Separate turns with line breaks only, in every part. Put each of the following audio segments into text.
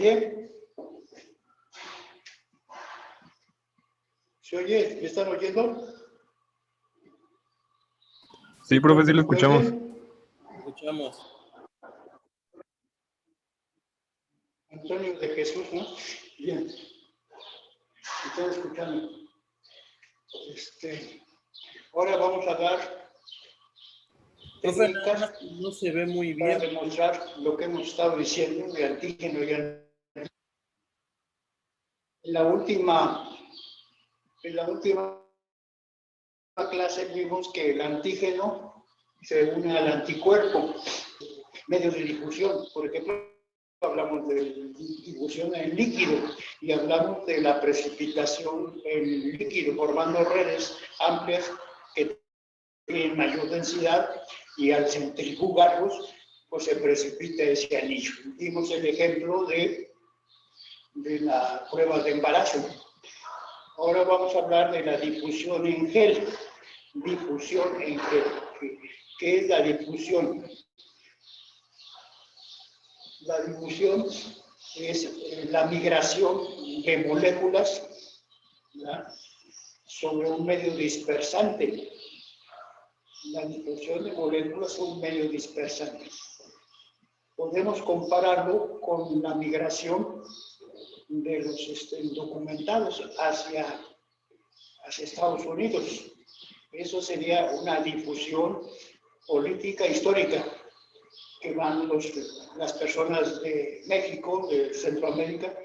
oye? ¿Se oye? ¿Me están oyendo?
Sí, profe, sí lo escuchamos.
Escuchamos.
Antonio de Jesús, ¿no? Bien. ¿Me están escuchando? Ahora vamos a dar
Profe, nada
técnicas
más no se ve muy
para
bien.
demostrar lo que hemos estado diciendo de antígeno y antígeno. En la última clase vimos que el antígeno se une al anticuerpo, medios de difusión. Por ejemplo, hablamos de difusión en líquido y hablamos de la precipitación en líquido, formando redes amplias que tienen mayor densidad y al centrifugarlos, pues se precipita ese anillo. Dimos el ejemplo de la prueba de embarazo. Ahora vamos a hablar de la difusión en gel. Difusión en gel. ¿Qué es la difusión? La difusión es la migración de moléculas, ¿verdad?, sobre un medio dispersante. La difusión de moléculas sobre un medio dispersante. Podemos compararlo con la migración de los indocumentados hacia Estados Unidos. Eso sería una difusión política histórica, que van las personas de México, de Centroamérica,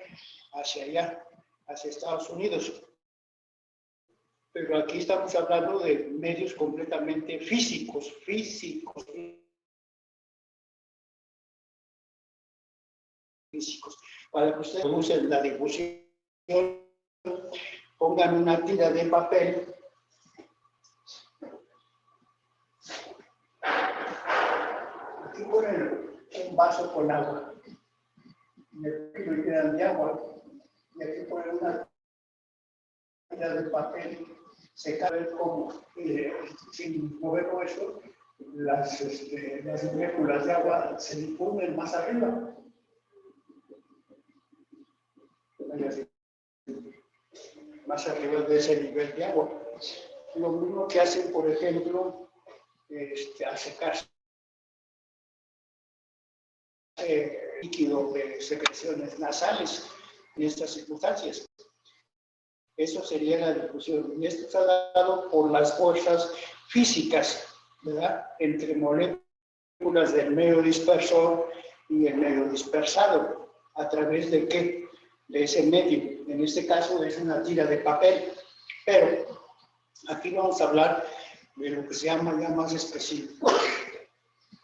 hacia allá, hacia Estados Unidos. Pero aquí estamos hablando de medios completamente físicos. Para que ustedes usen la difusión, pongan una tira de papel. Aquí ponen un vaso con agua. Y aquí lo llenan de agua. Y aquí ponen una tira de papel. Se cabe como, sin moverlo eso, las moléculas de agua se difunden más arriba. Más arriba de ese nivel de agua. Lo mismo que hacen, por ejemplo, al secarse líquido de secreciones nasales en estas circunstancias. Eso sería la difusión. Y esto está dado por las fuerzas físicas, ¿verdad?, entre moléculas del medio dispersor y el medio dispersado. ¿A través de qué? De ese medio. En este caso es una tira de papel. Pero aquí vamos a hablar de lo que se llama ya más específico.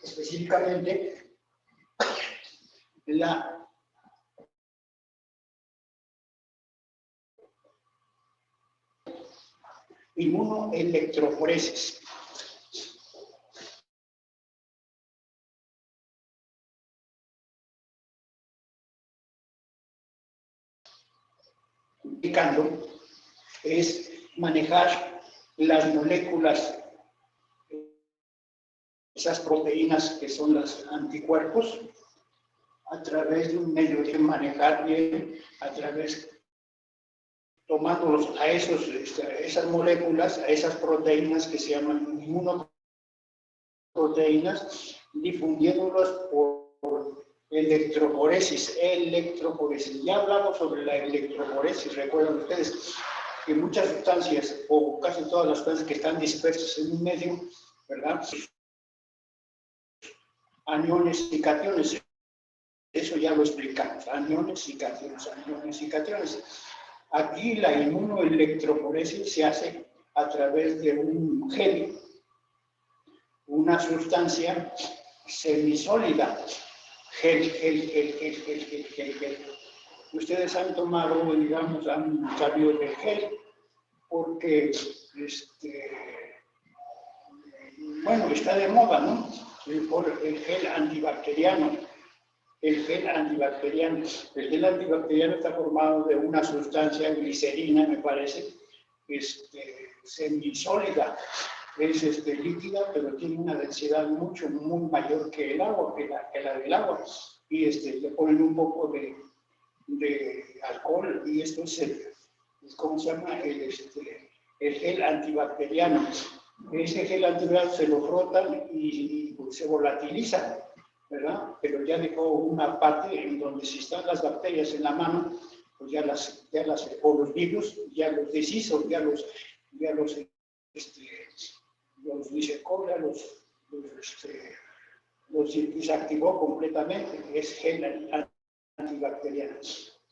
Específicamente, la inmunoelectroforesis. Indicando es manejar las moléculas, esas proteínas que son los anticuerpos, a través de un medio de manejar bien, a través, tomándolos a esas moléculas, a esas proteínas que se llaman inmunoproteínas, difundiéndolas por electroforesis. Ya hablamos sobre la electroforesis, recuerdan ustedes que muchas sustancias, o casi todas las sustancias que están dispersas en un medio, ¿verdad?, aniones y cationes. Eso ya lo explicamos, aniones y cationes, aniones y cationes. Aquí la inmunoelectroforesis se hace a través de un gel, una sustancia semisólida. Gel. Ustedes han tomado, digamos, han sabido del gel, porque, bueno, está de moda, ¿no? El gel antibacteriano. El gel antibacteriano está formado de una sustancia glicerina, me parece, semisólida. Es líquida, pero tiene una densidad muy mayor que el agua, que la del agua. Y le ponen un poco de de alcohol, y esto es ¿cómo se llama? El gel antibacteriano. Ese gel antibacteriano se lo frotan y pues, se volatiliza, ¿verdad? Pero ya dejó una parte en donde si están las bacterias en la mano, pues o los virus, ya los deshizo, los disecó, los desactivó completamente. Es gel antibacteriano.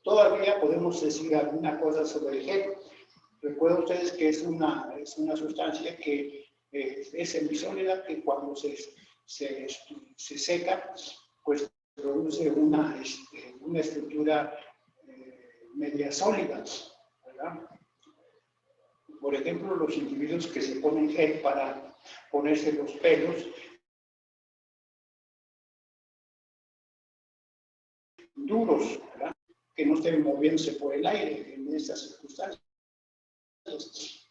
Todavía podemos decir alguna cosa sobre el gel. Recuerden ustedes que es una sustancia que es semisólida, que cuando se seca, pues produce una estructura media sólida, ¿verdad? Por ejemplo, los individuos que se ponen gel para ponerse los pelos, duros, ¿verdad? Que no estén moviéndose por el aire en estas circunstancias.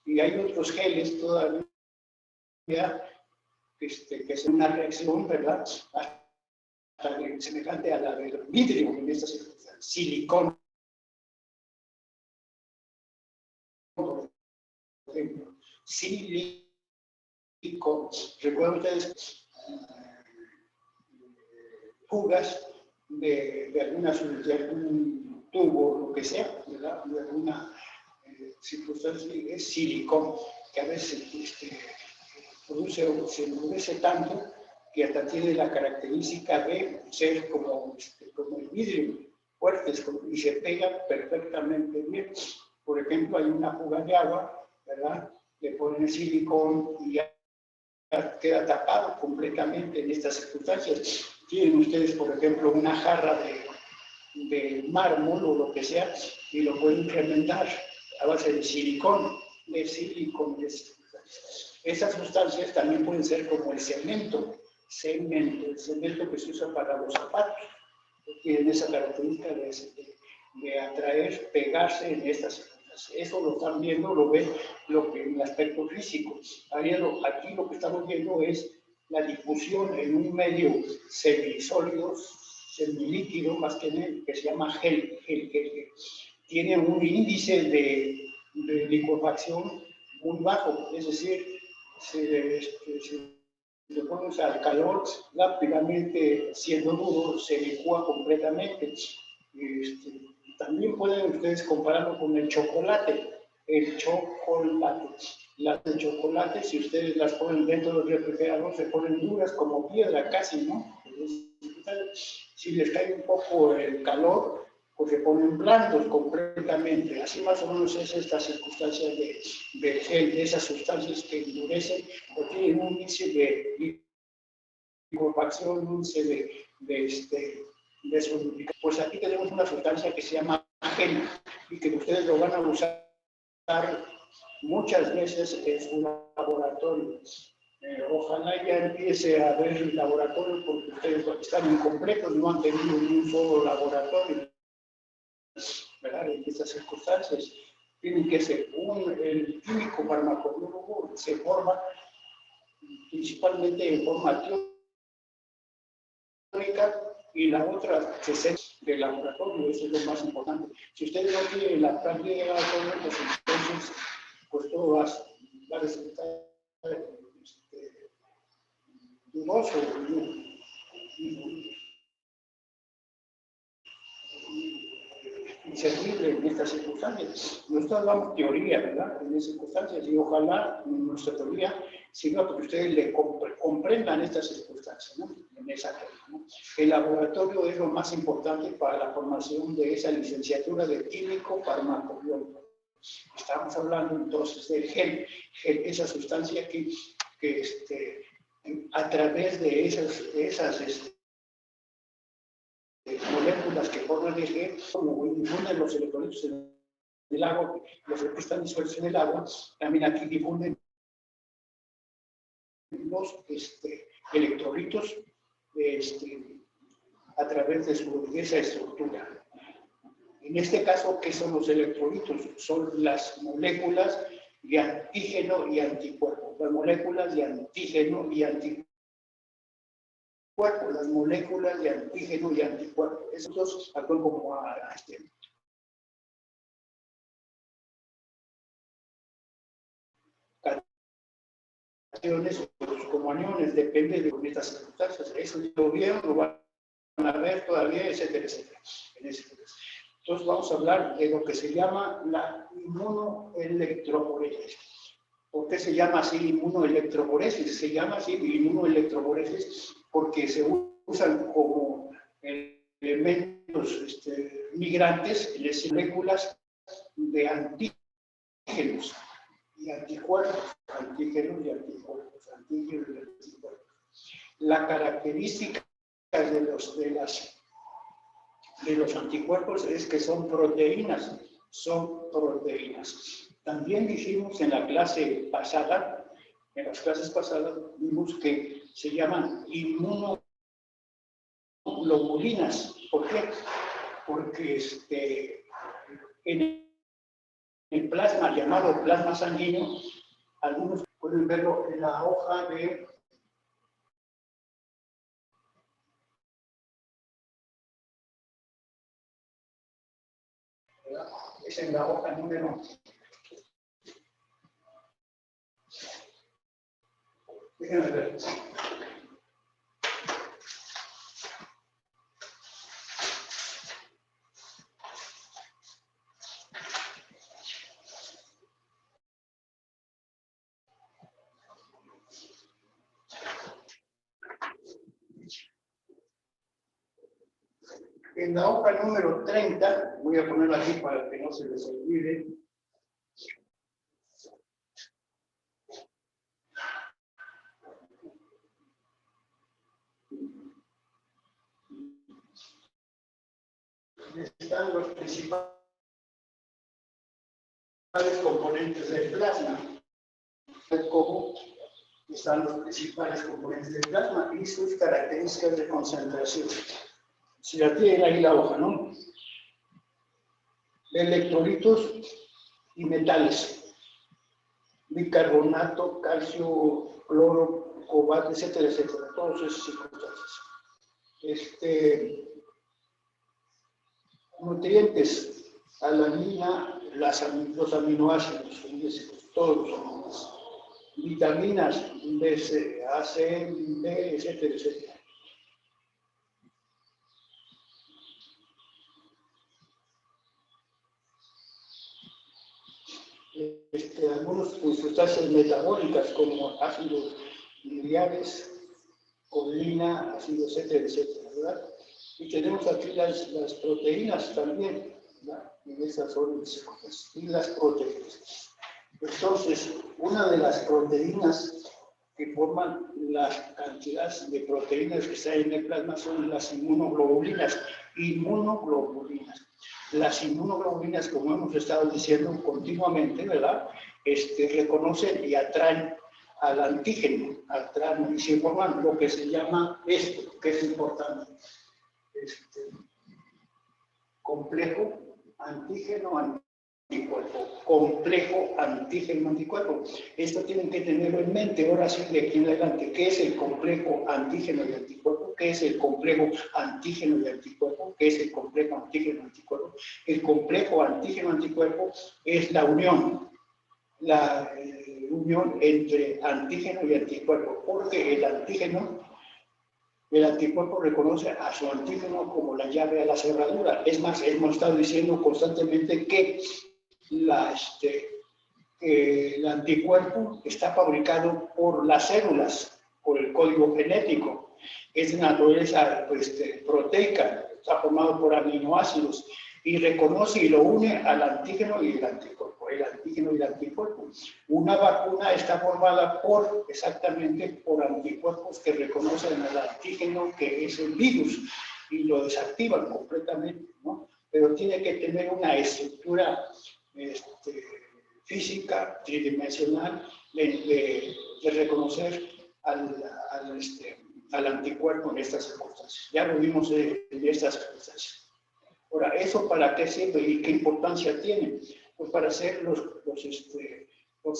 Y hay otros geles todavía que es una reacción, ¿verdad? Semejante a la del vidrio en estas circunstancias. Silicón, por ejemplo. Silicón. ¿Recuerdan ustedes fugas de algún tubo, lo que sea, ¿verdad? De alguna circunstancia? Es silicón, que a veces se endurece tanto que hasta tiene la característica de ser como el vidrio, fuertes, y se pega perfectamente bien. Por ejemplo, hay una fuga de agua, ¿verdad? Le ponen el silicón y ya queda tapado completamente en estas circunstancias. Tienen ustedes, por ejemplo, una jarra de mármol o lo que sea, y lo pueden incrementar a base de silicón, Esas sustancias también pueden ser como el cemento que se usa para los zapatos, tienen esa característica de atraer, pegarse en estas circunstancias. Eso lo están viendo, lo ven en el aspecto físico. Aquí lo que estamos viendo es la difusión en un medio semisólido, semilíquido, más que se llama gel. Tiene un índice de licuefacción muy bajo, es decir, se pones al calor, rápidamente, siendo duro, se licúa completamente. También pueden ustedes compararlo con el chocolate. Las de chocolate, si ustedes las ponen dentro del refrigerador, se ponen duras como piedra casi, ¿no? Si les cae un poco el calor, pues se ponen blandos completamente. Así más o menos es esta circunstancia de esas sustancias que endurecen o tienen un índice de licuefacción, un índice de solidificación. Pues aquí tenemos una sustancia que se llama gel y que ustedes lo van a usar muchas veces en un laboratorio. Ojalá ya empiece a haber el laboratorio, porque ustedes están incompletos, no han tenido ni un solo laboratorio, ¿verdad? En estas circunstancias tienen que ser el químico farmacobiólogo se forma principalmente en forma teórica, y la otra se centra de laboratorio. Eso es lo más importante. Si ustedes no tienen la práctica de laboratorio, pues entonces pues todo va a resultar dudoso, inservible en estas circunstancias. Nosotros damos teoría, ¿verdad? En esas circunstancias, y ojalá nuestra teoría sirva para que ustedes comprendan estas circunstancias, ¿no? En esa teoría, ¿no? El laboratorio es lo más importante para la formación de esa licenciatura de químico farmacobiólogo. Estamos hablando entonces del gel, esa sustancia que a través de esas moléculas que forman el gel, como difunden los electrolitos en el agua, los que están disueltos en el agua, también aquí difunden los electrolitos a través de esa estructura. En este caso, ¿qué son los electrolitos? Son las moléculas de antígeno y anticuerpo. Las moléculas de antígeno y anticuerpo. Las moléculas de antígeno y anticuerpo. Esos dos actúan como o los como aniones, depende de estas circunstancias. Eso lo vieron, lo van a ver todavía, etcétera, etcétera. Entonces vamos a hablar de lo que se llama la inmunoelectroforesis. ¿Por qué se llama así inmunoelectroforesis? Se llama así inmunoelectroforesis porque se usan como elementos migrantes en las moléculas de antígenos y anticuerpos, antígenos y anticuerpos, antígenos y anticuerpos. La característica de los anticuerpos es que son proteínas. También dijimos en la clase pasada, en las clases pasadas, vimos que se llaman inmunoglobulinas. ¿Por qué? Porque en el plasma llamado plasma sanguíneo, algunos pueden verlo en la hoja de es en la hoja número. Déjenme ver. En la hoja número 30, voy a ponerla aquí para que no se les olvide. Están los principales componentes del plasma. Cómo están los principales componentes del plasma y sus características de concentración. Si la tienen ahí la hoja, ¿no? Electrolitos y metales. Bicarbonato, calcio, cloro, cobalto, etcétera, etcétera. Todas esas circunstancias. Nutrientes, alanina, los aminoácidos, todos los aminoácidos. Vitaminas, B, C, A, C, B, etcétera, etcétera. Algunas sustancias metabólicas como ácidos lineares, colina, ácido, etcétera, etcétera, ¿verdad? Y tenemos aquí las proteínas también, ¿verdad? Y esas son las proteínas. Entonces, una de las proteínas que forman las cantidades de proteínas que están en el plasma son las inmunoglobulinas. Las inmunoglobulinas, como hemos estado diciendo continuamente, ¿verdad? Reconocen y atraen al antígeno, atraen y se forman lo que se llama esto, que es importante. Complejo antígeno-anticuerpo. Complejo antígeno-anticuerpo. Esto tienen que tenerlo en mente. Ahora sí, de aquí en adelante, ¿qué es el complejo antígeno y anticuerpo? ¿Qué es el complejo antígeno y anticuerpo? ¿Qué es el complejo antígeno-anticuerpo? El complejo antígeno-anticuerpo es la unión entre antígeno y anticuerpo, porque el anticuerpo reconoce a su antígeno como la llave a la cerradura. Es más, hemos estado diciendo constantemente que el anticuerpo está fabricado por las células, por el código genético. Es de naturaleza proteica, está formado por aminoácidos y reconoce y lo une al antígeno y el anticuerpo. El antígeno y el anticuerpo. Una vacuna está formada exactamente por anticuerpos que reconocen al antígeno, que es el virus, y lo desactivan completamente, ¿no? Pero tiene que tener una estructura física, tridimensional, de reconocer al anticuerpo en estas circunstancias. Ya lo vimos en estas circunstancias. Ahora, ¿eso para qué sirve y qué importancia tiene? Pues para hacer los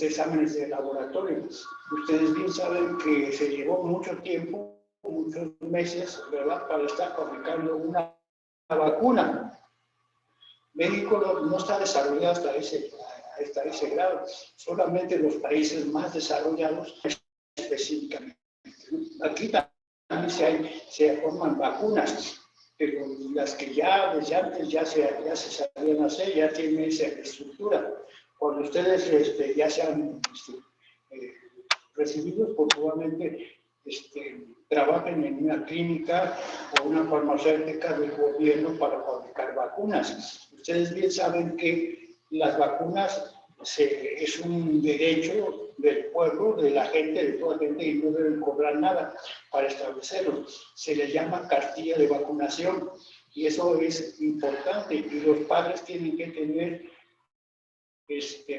exámenes de laboratorio. Ustedes bien saben que se llevó mucho tiempo, muchos meses, ¿verdad?, para estar fabricando una vacuna. México no está desarrollado hasta ese grado. Solamente los países más desarrollados específicamente, ¿no? Aquí también se forman vacunas, pero las que ya desde antes ya se sabían hacer, ya tienen esa estructura. Cuando ustedes ya sean recibidos, pues probablemente trabajen en una clínica o una farmacéutica del gobierno para fabricar vacunas. Ustedes bien saben que las vacunas es un derecho del pueblo, de la gente, de toda la gente, y no deben cobrar nada para establecerlo. Se les llama cartilla de vacunación y eso es importante, y los padres tienen que tener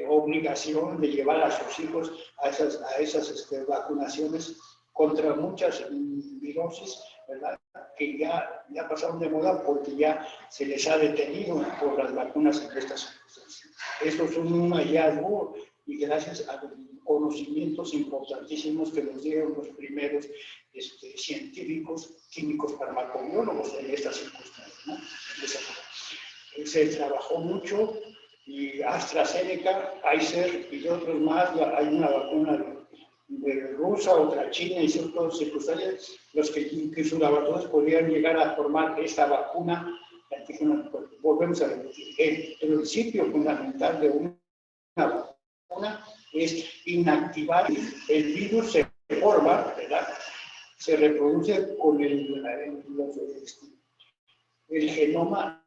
obligación de llevar a sus hijos a esas vacunaciones contra muchas virosis, ¿verdad? Que ya pasaron de moda porque ya se les ha detenido por las vacunas en estas circunstancias. Eso es un hallazgo y gracias a los conocimientos importantísimos que nos dieron los primeros científicos, químicos, farmacobiólogos en estas circunstancias, ¿no? Se trabajó mucho y AstraZeneca, Pfizer y otros más, hay una vacuna de rusa, otra china y ciertas circunstancias, los que sus laboratorios podrían llegar a formar esta vacuna. Volvemos a repetir, el principio fundamental de una vacuna es inactivar el virus, se forma, ¿verdad? Se reproduce con el genoma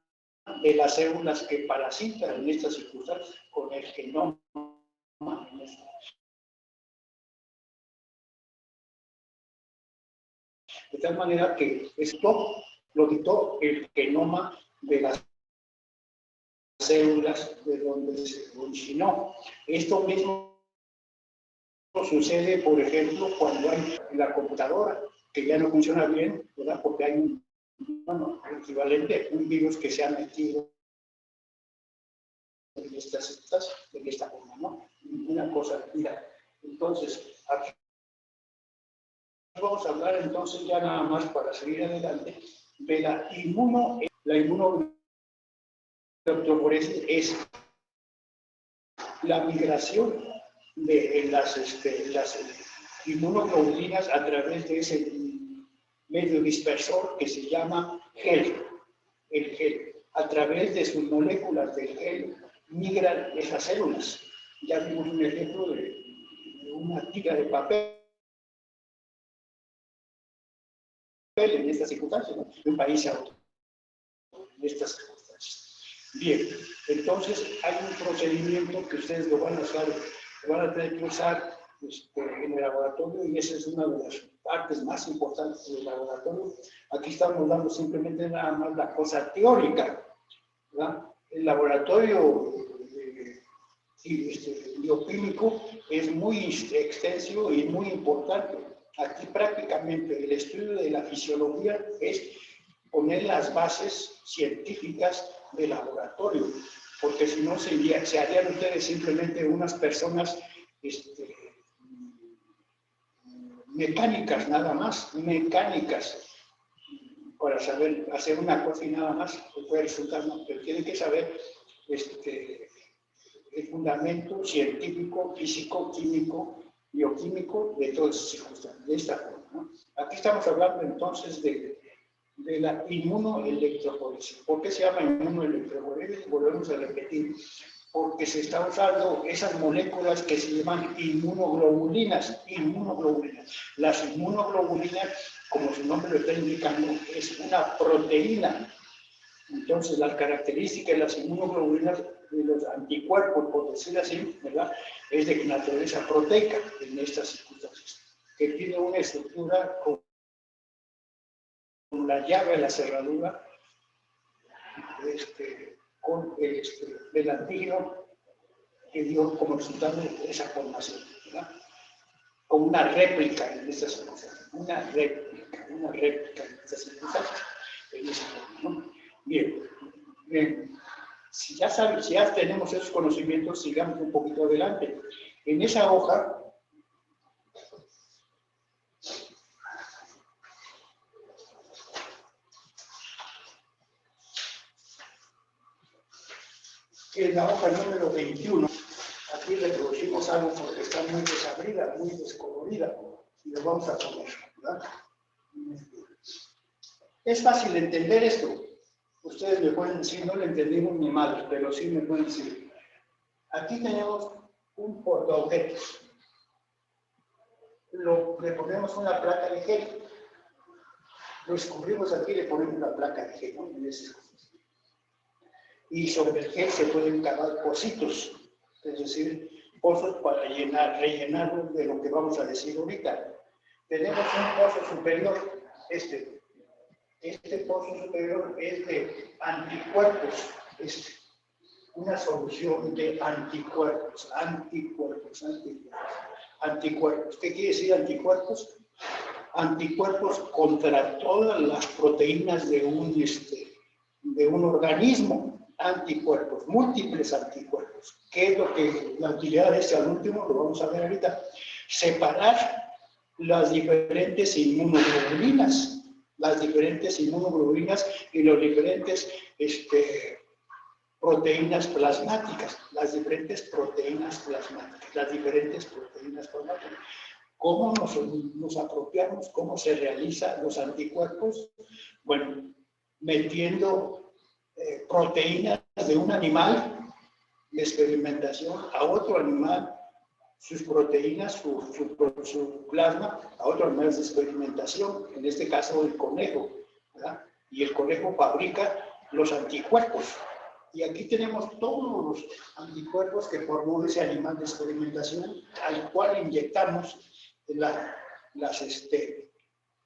de las células que parasitan en estas circunstancias, con el genoma. De tal manera que esto lo dictó el genoma de las células de donde se originó. Esto mismo sucede, por ejemplo, cuando hay la computadora, que ya no funciona bien, ¿verdad? Porque hay un equivalente, un virus que se ha metido en esta forma, ¿no? Una cosa, mira, entonces, aquí vamos a hablar entonces ya nada más para seguir adelante de la inmunoelectroforesis es la migración de las inmunoglobulinas a través de ese medio dispersor que se llama gel. El gel, a través de sus moléculas del gel, migran esas células. Ya vimos un ejemplo de una tira de papel en estas circunstancias, ¿no? De un país a otro, en estas circunstancias. Bien, entonces hay un procedimiento que ustedes lo van a tener que usar en el laboratorio, y esa es una de las partes más importantes del laboratorio. Aquí estamos dando simplemente nada más la cosa teórica, ¿verdad? El laboratorio bioquímico es muy extenso y muy importante. Aquí prácticamente el estudio de la fisiología es poner las bases científicas del laboratorio, porque si no se harían ustedes simplemente unas personas mecánicas nada más, mecánicas, para saber hacer una cosa y nada más, puede resultar, no, pero tienen que saber el fundamento científico, físico, químico, bioquímico de todas esas circunstancias, de esta forma, ¿no? Aquí estamos hablando entonces de la inmunoelectroforesis. ¿Por qué se llama inmunoelectroforesis? Volvemos a repetir, porque se está usando esas moléculas que se llaman inmunoglobulinas. Las inmunoglobulinas, como su nombre lo está indicando, es una proteína. Entonces, las características de las inmunoglobulinas, de los anticuerpos, por decir así, ¿verdad?, es de naturaleza proteica en estas circunstancias, que tiene una estructura con la llave de la cerradura, con el antígeno que dio como resultado esa formación, ¿verdad? Como una réplica en estas circunstancias, una réplica en estas circunstancias, en esa forma, ¿no? Bien, si ya tenemos esos conocimientos, sigamos un poquito adelante. En esa hoja, que es la hoja número 21, aquí reproducimos algo porque está muy desabrida, muy descolorida. Y lo vamos a poner, ¿verdad? Es fácil entender esto. Ustedes me pueden decir, no lo entendimos ni mal, pero sí me pueden decir. Aquí tenemos un portaobjetos. Le ponemos una placa de gel. Lo descubrimos aquí, le ponemos la placa de gel, ¿no? Y sobre el gel se pueden cavar pocitos, es decir, pozos para rellenarlos de lo que vamos a decir ahorita. Tenemos un pozo superior, este pozo superior es de anticuerpos, es una solución de anticuerpos. ¿Qué quiere decir anticuerpos? Anticuerpos contra todas las proteínas de un organismo. Anticuerpos, múltiples anticuerpos. ¿Qué es lo que la utilidad de este al último? Lo vamos a ver ahorita. Separar las diferentes inmunoglobulinas y los diferentes proteínas plasmáticas, ¿Cómo nos apropiamos? ¿Cómo se realizan los anticuerpos? Bueno, metiendo proteínas de un animal de experimentación a otro animal, sus proteínas, su plasma, a otro animal de experimentación, en este caso el conejo, ¿verdad? Y el conejo fabrica los anticuerpos. Y aquí tenemos todos los anticuerpos que formó ese animal de experimentación, al cual inyectamos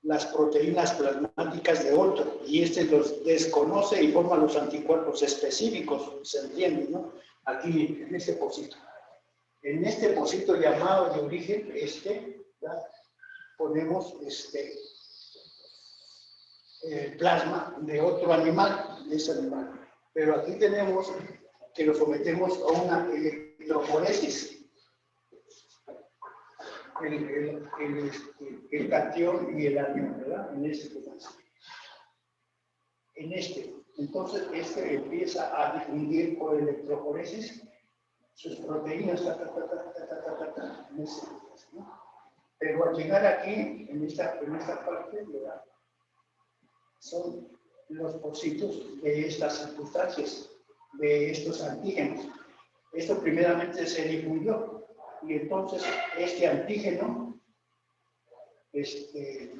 las proteínas plasmáticas de otro, y los desconoce y forma los anticuerpos específicos, se entiende, ¿no? Aquí, en este pocito. En este pocito llamado de origen, ¿verdad? Ponemos el plasma de otro animal, de ese animal. Pero aquí tenemos que lo sometemos a una electroforesis. El catión y el anión, ¿verdad? Entonces, empieza a difundir por electroforesis sus proteínas, ¿no? Pero al llegar aquí, en esta parte, ¿verdad? Son los pocitos de estas circunstancias, de estos antígenos. Esto primeramente se difundió, y entonces este antígeno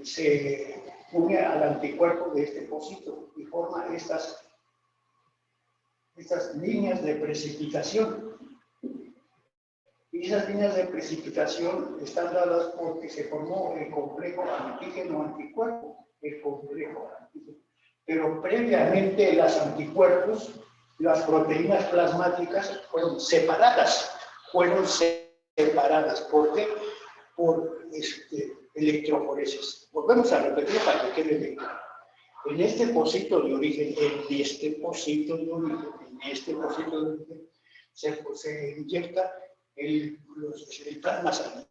se une al anticuerpo de este pocito y forma estas líneas de precipitación. Y esas líneas de precipitación están dadas porque se formó el complejo antígeno-anticuerpo, Pero previamente los anticuerpos, las proteínas plasmáticas fueron separadas. ¿Por qué? Por electroforesis. Volvemos a repetir para que quede bien. En este pocito de origen, se inyecta el plasma sanguíneo.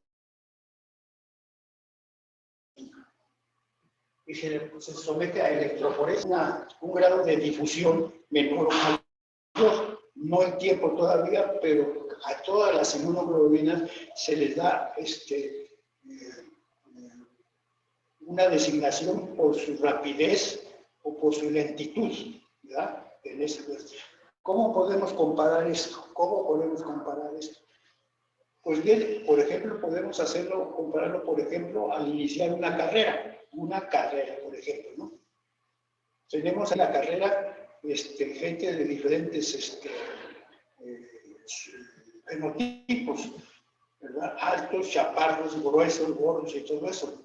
Y se somete a electroforesis, un grado de difusión menor o mayor, no en tiempo todavía, pero a todas las inmunoglobulinas se les da una designación por su rapidez o por su lentitud, ¿verdad? ¿Cómo podemos comparar esto? Pues bien, por ejemplo, podemos compararlo, por ejemplo, al iniciar una carrera, por ejemplo, ¿no? Tenemos en la carrera gente de diferentes fenotipos, ¿verdad? Altos, chaparros, gruesos, gordos y todo eso.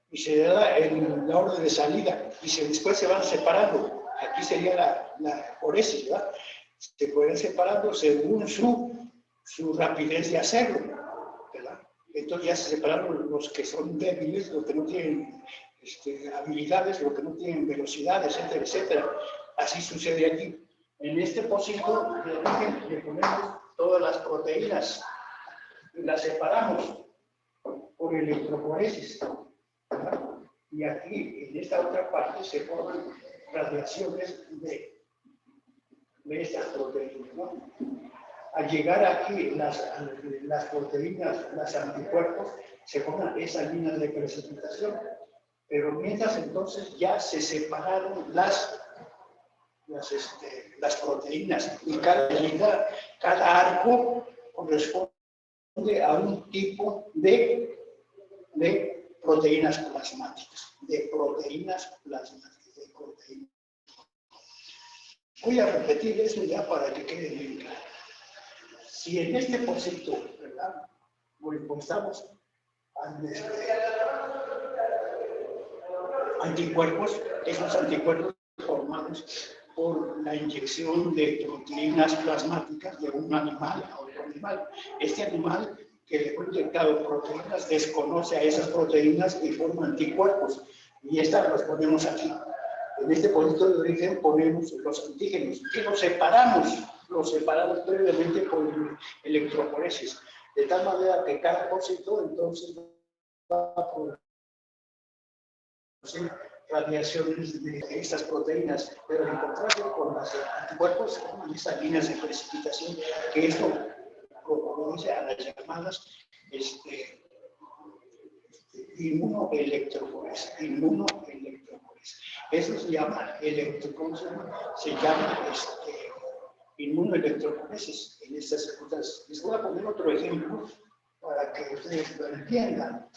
Y se da la orden de salida, y después se van separando. Aquí sería la foresis, ¿verdad? Se pueden separando según su rapidez de hacerlo, ¿verdad? Entonces ya se separaron los que son débiles, los que no tienen habilidades, los que no tienen velocidad, etcétera, etcétera. Así sucede aquí. En este pocito de origen le ponemos todas las proteínas y las separamos por electroforesis, ¿verdad? Y aquí, en esta otra parte, se forman radiaciones de estas proteínas, ¿no? al llegar aquí las proteínas, los anticuerpos, se forman esas líneas de precipitación. Pero mientras entonces ya se separaron las proteínas y cada arco corresponde a un tipo de proteínas plasmáticas, Voy a repetir eso ya para que quede bien claro. Si en este pocito, ¿verdad? Estamos anticuerpos, esos anticuerpos formados por la inyección de proteínas plasmáticas de un animal a otro animal. Este animal que le fue inyectado proteínas desconoce a esas proteínas y forma anticuerpos. Y estas las ponemos aquí. En este pocito de origen ponemos los antígenos, que los separamos previamente por electroforesis, de tal manera que cada pocito entonces va a producir radiaciones de estas proteínas, pero en contrario con los anticuerpos forman esas líneas de precipitación, que esto produce a las llamadas inmunoelectroforesis. Eso se llama inmunoelectroforesis en estas circunstancias. Les voy a poner otro ejemplo para que ustedes lo entiendan.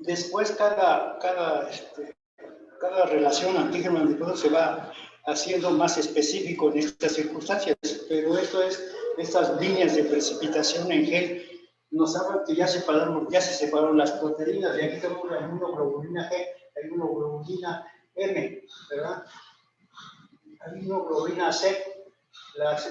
Después cada relación antígeno-anticuerpo se va haciendo más específico en estas circunstancias, pero estas líneas de precipitación en gel nos hablan que ya se separaron las proteínas, y aquí tenemos la inmunoglobulina G, la inmunoglobulina M, ¿verdad? La inmunoglobulina C, las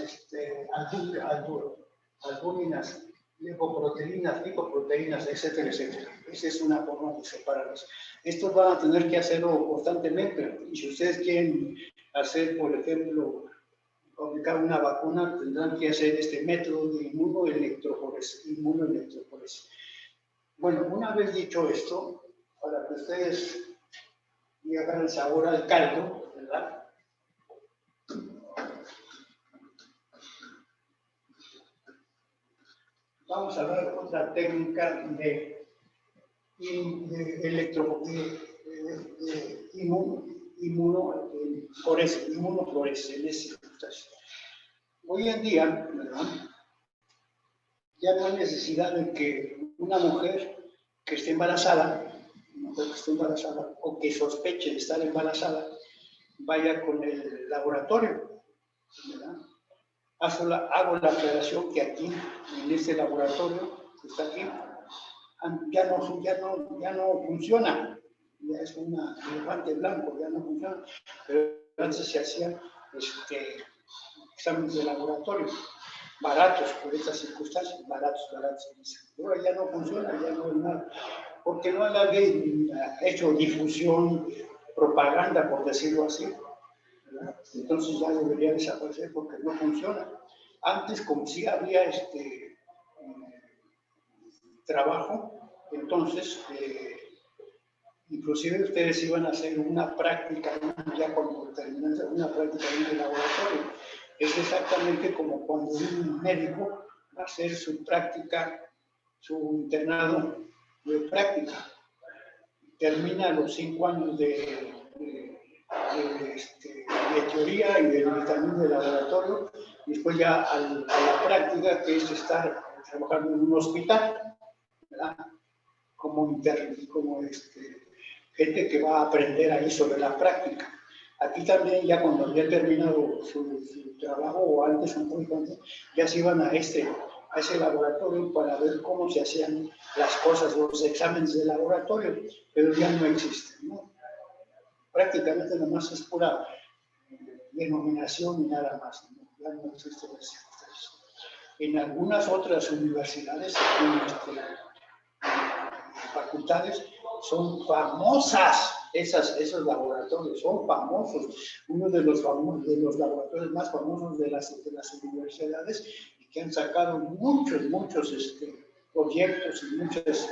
albúminas lipoproteínas, lipoproteínas, etcétera, etcétera. Esa es una forma de separarlas. Estos van a tener que hacerlo constantemente. Y si ustedes quieren hacer, por ejemplo, aplicar una vacuna, tendrán que hacer este método de inmunoelectroforesis. Bueno, una vez dicho esto, para que ustedes le hagan el sabor al caldo, ¿verdad? Vamos a ver otra técnica de inmunofluorescencia. Hoy en día, ¿verdad?, ya no hay necesidad de que una mujer que esté embarazada, o que sospeche de estar embarazada, vaya con el laboratorio, ¿verdad? Hago la aclaración que aquí, en este laboratorio que está aquí, ya no funciona. Ya es un elefante blanco, ya no funciona. Pero antes se hacían exámenes de laboratorio, baratos por estas circunstancias, baratos. Ahora ya no funciona, ya no es nada. Porque no han hecho difusión, propaganda, por decirlo así. Entonces ya debería desaparecer porque no funciona. Antes, como si había trabajo, entonces inclusive ustedes iban a hacer una práctica, ya cuando terminan una práctica en el laboratorio. Es exactamente como cuando un médico va a hacer su práctica, su internado de práctica. Termina los 5 años de teoría y también de laboratorio, y después ya a la práctica, que es estar trabajando en un hospital, ¿verdad? Como gente que va a aprender ahí sobre la práctica. Aquí también, ya cuando había terminado su trabajo, o antes, un poquito antes, ya se iban a ese laboratorio para ver cómo se hacían las cosas, los exámenes de laboratorio, pero ya no existen, ¿no? Prácticamente nomás es pura denominación y nada más, ¿no? Ya no existe eso. En algunas otras universidades, facultades, son famosas esos laboratorios, son famosos. Uno de los laboratorios más famosos de las universidades, y que han sacado muchos proyectos y muchos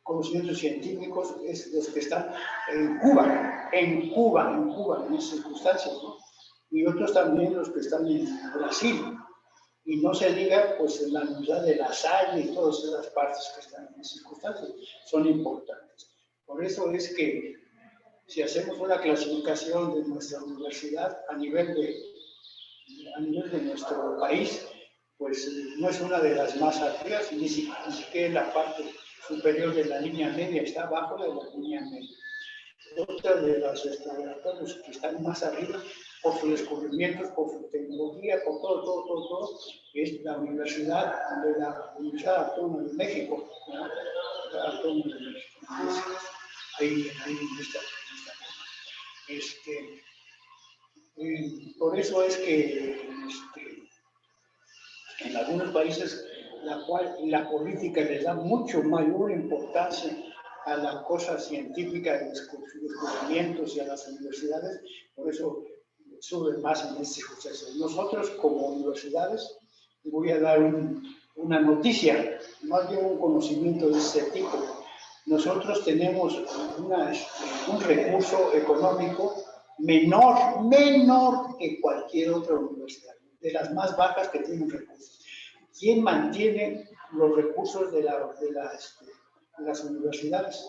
conocimientos científicos, es los que están en Cuba, en esas circunstancias, ¿no? Y otros también los que están en Brasil. Y no se diga, pues, en la Universidad de La Salle y todas esas partes que están en esas circunstancias son importantes. Por eso es que si hacemos una clasificación de nuestra universidad a nivel de nuestro país, pues no es una de las más arriba, ni siquiera en la parte superior de la línea media, está abajo de la línea media. Otra de las laboratorios que están más arriba por sus descubrimientos, por su tecnología, por todo, es la Universidad Autónoma de México. Ahí está. Por eso es que en algunos países la política les da mucho mayor importancia a la cosa científica, de descubrimientos y a las universidades, por eso suben más en este proceso. Nosotros, como universidades, voy a dar una noticia, más bien un conocimiento de este tipo. Nosotros tenemos un recurso económico menor que cualquier otra universidad, de las más bajas que tienen recursos. ¿Quién mantiene los recursos de las universidades?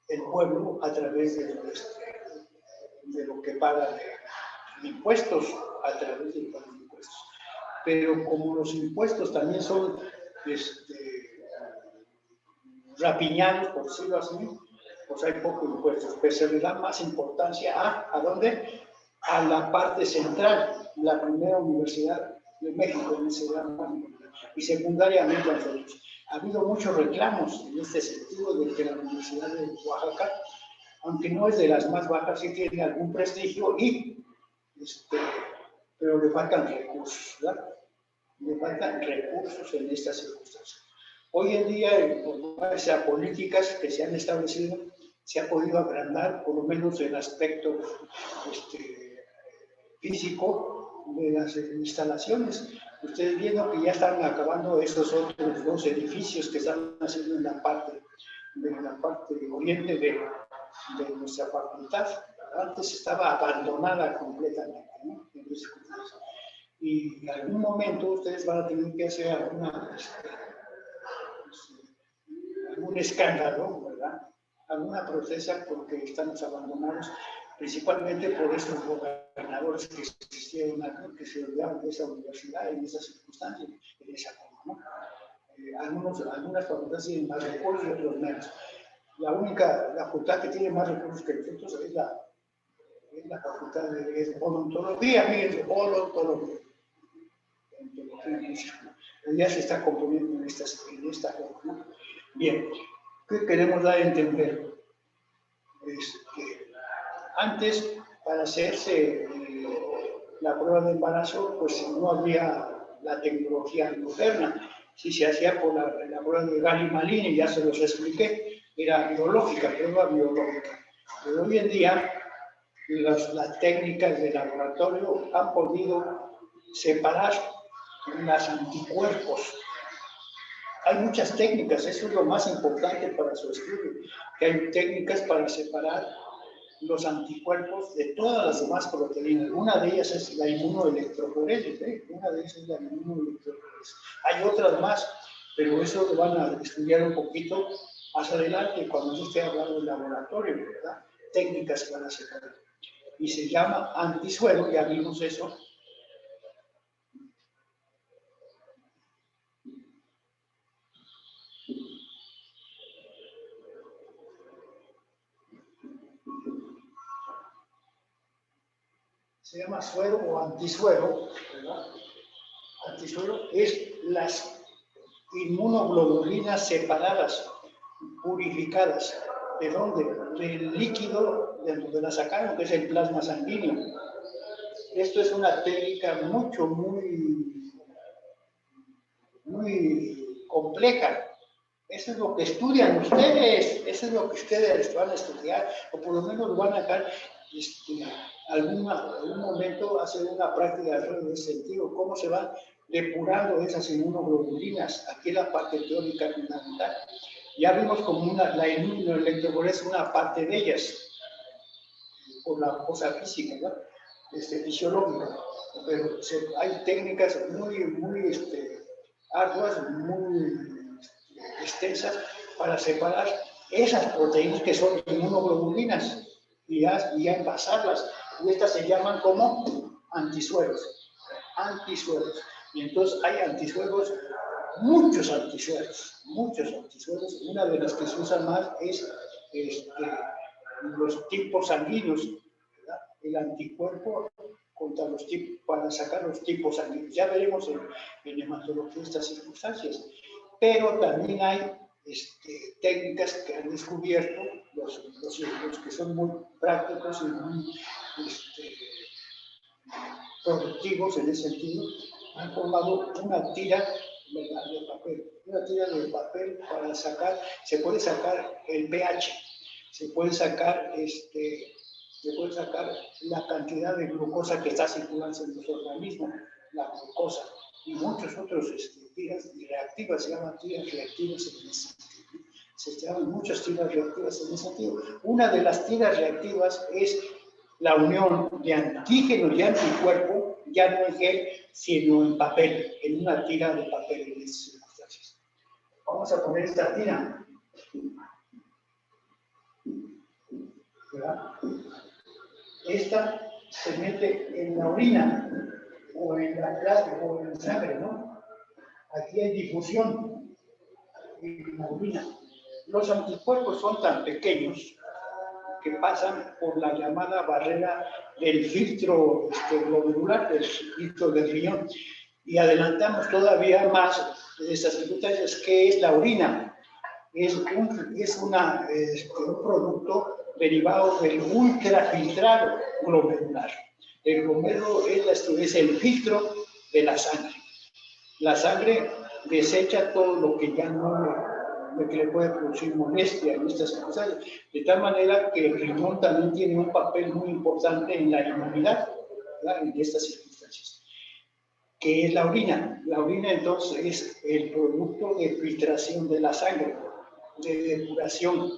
El pueblo, a través de lo que paga de impuestos, a través de los impuestos. Pero como los impuestos también son rapiñados, por decirlo así, pues hay pocos impuestos, pero se le da más importancia ¿a dónde? A la parte central, la primera universidad de México, y secundariamente a nosotros. Ha habido muchos reclamos en este sentido de que la Universidad de Oaxaca, aunque no es de las más bajas, sí tiene algún prestigio, pero le faltan recursos, ¿verdad? le faltan recursos en estas circunstancias. Hoy en día, por base a políticas que se han establecido, se ha podido agrandar, por lo menos el aspecto físico de las instalaciones. Ustedes viendo que ya están acabando esos otros dos edificios que están haciendo en la parte oriente de nuestra facultad. Antes estaba abandonada completamente, ¿no? Y en algún momento ustedes van a tener que hacer algún escándalo, ¿verdad? Alguna protesta porque estamos abandonados, principalmente por esos gobernadores que existieron aquí, que se olvidaron de esa universidad en esas circunstancias, en esa forma, ¿no? Algunas facultades tienen más recursos y otros menos. La facultad que tiene más recursos que nosotros es la facultad de odontología, miren, odontología. Ya se está componiendo en esta forma, ¿no? Bien, ¿qué queremos dar a entender? Antes, para hacerse la prueba de embarazo, pues no había la tecnología moderna. Si se hacía por la prueba de Galli-Malini, ya se los expliqué, era biológica, prueba biológica. Pero hoy en día, las técnicas de laboratorio han podido separar los anticuerpos. Hay muchas técnicas, eso es lo más importante para su estudio, que hay técnicas para separar los anticuerpos de todas las demás proteínas. Una de ellas es la inmunoelectroforesis, Hay otras más, pero eso lo van a estudiar un poquito más adelante cuando yo esté hablando del laboratorio, ¿verdad? Técnicas para separar. Y se llama antisuero, ya vimos eso. Se llama suero o antisuero, ¿verdad? Antisuero es las inmunoglobulinas separadas, purificadas. ¿De dónde? Del líquido de donde la sacaron, que es el plasma sanguíneo. Esto es una técnica muy compleja. Eso es lo que estudian ustedes, eso es lo que ustedes van a estudiar, o por lo menos van a dar algún momento hacer una práctica en ese sentido, cómo se van depurando esas inmunoglobulinas. Aquí la parte teórica fundamental. Ya vimos como la inmunoelectroforesis es una parte de ellas, por la cosa física, ¿no? Fisiológica. Pero hay técnicas muy arduas, muy extensas para separar esas proteínas que son inmunoglobulinas y ya envasarlas. Y estas se llaman como antisueros. Antisueros. Y entonces hay antisueros, muchos antisueros. Una de las que se usa más es los tipos sanguíneos, ¿verdad? El anticuerpo contra los tipos, para sacar los tipos sanguíneos. Ya veremos en hematología estas circunstancias. Pero también hay técnicas que han descubierto los que son muy prácticos y muy productivos en ese sentido. Han formado una tira de papel para sacar, se puede sacar el pH, se puede sacar la cantidad de glucosa que está circulando en nuestro organismo, la glucosa, y muchos otros tiras reactivas, se llaman tiras reactivas en ese sentido. Se llaman muchas tiras reactivas en ese sentido. Una de las tiras reactivas es la unión de antígeno y anticuerpo, ya no en gel, sino en papel, en una tira de papel en esas circunstancias. Vamos a poner esta tira. ¿Verdad? Esta se mete en la orina o en la plasma o en la sangre, ¿no? Aquí hay difusión en la orina. Los anticuerpos son tan pequeños que pasan por la llamada barrera del filtro glomerular, del filtro del riñón. Y adelantamos todavía más de estas circunstancias, que es la orina. Es un producto derivado del ultrafiltrado glomerular. El glomérulo es el filtro de la sangre. La sangre desecha todo lo que ya no lo que le puede producir molestia en estas circunstancias. De tal manera que el riñón también tiene un papel muy importante en la inmunidad, ¿verdad? En estas circunstancias. ¿Qué es la orina? La orina entonces es el producto de filtración de la sangre, de depuración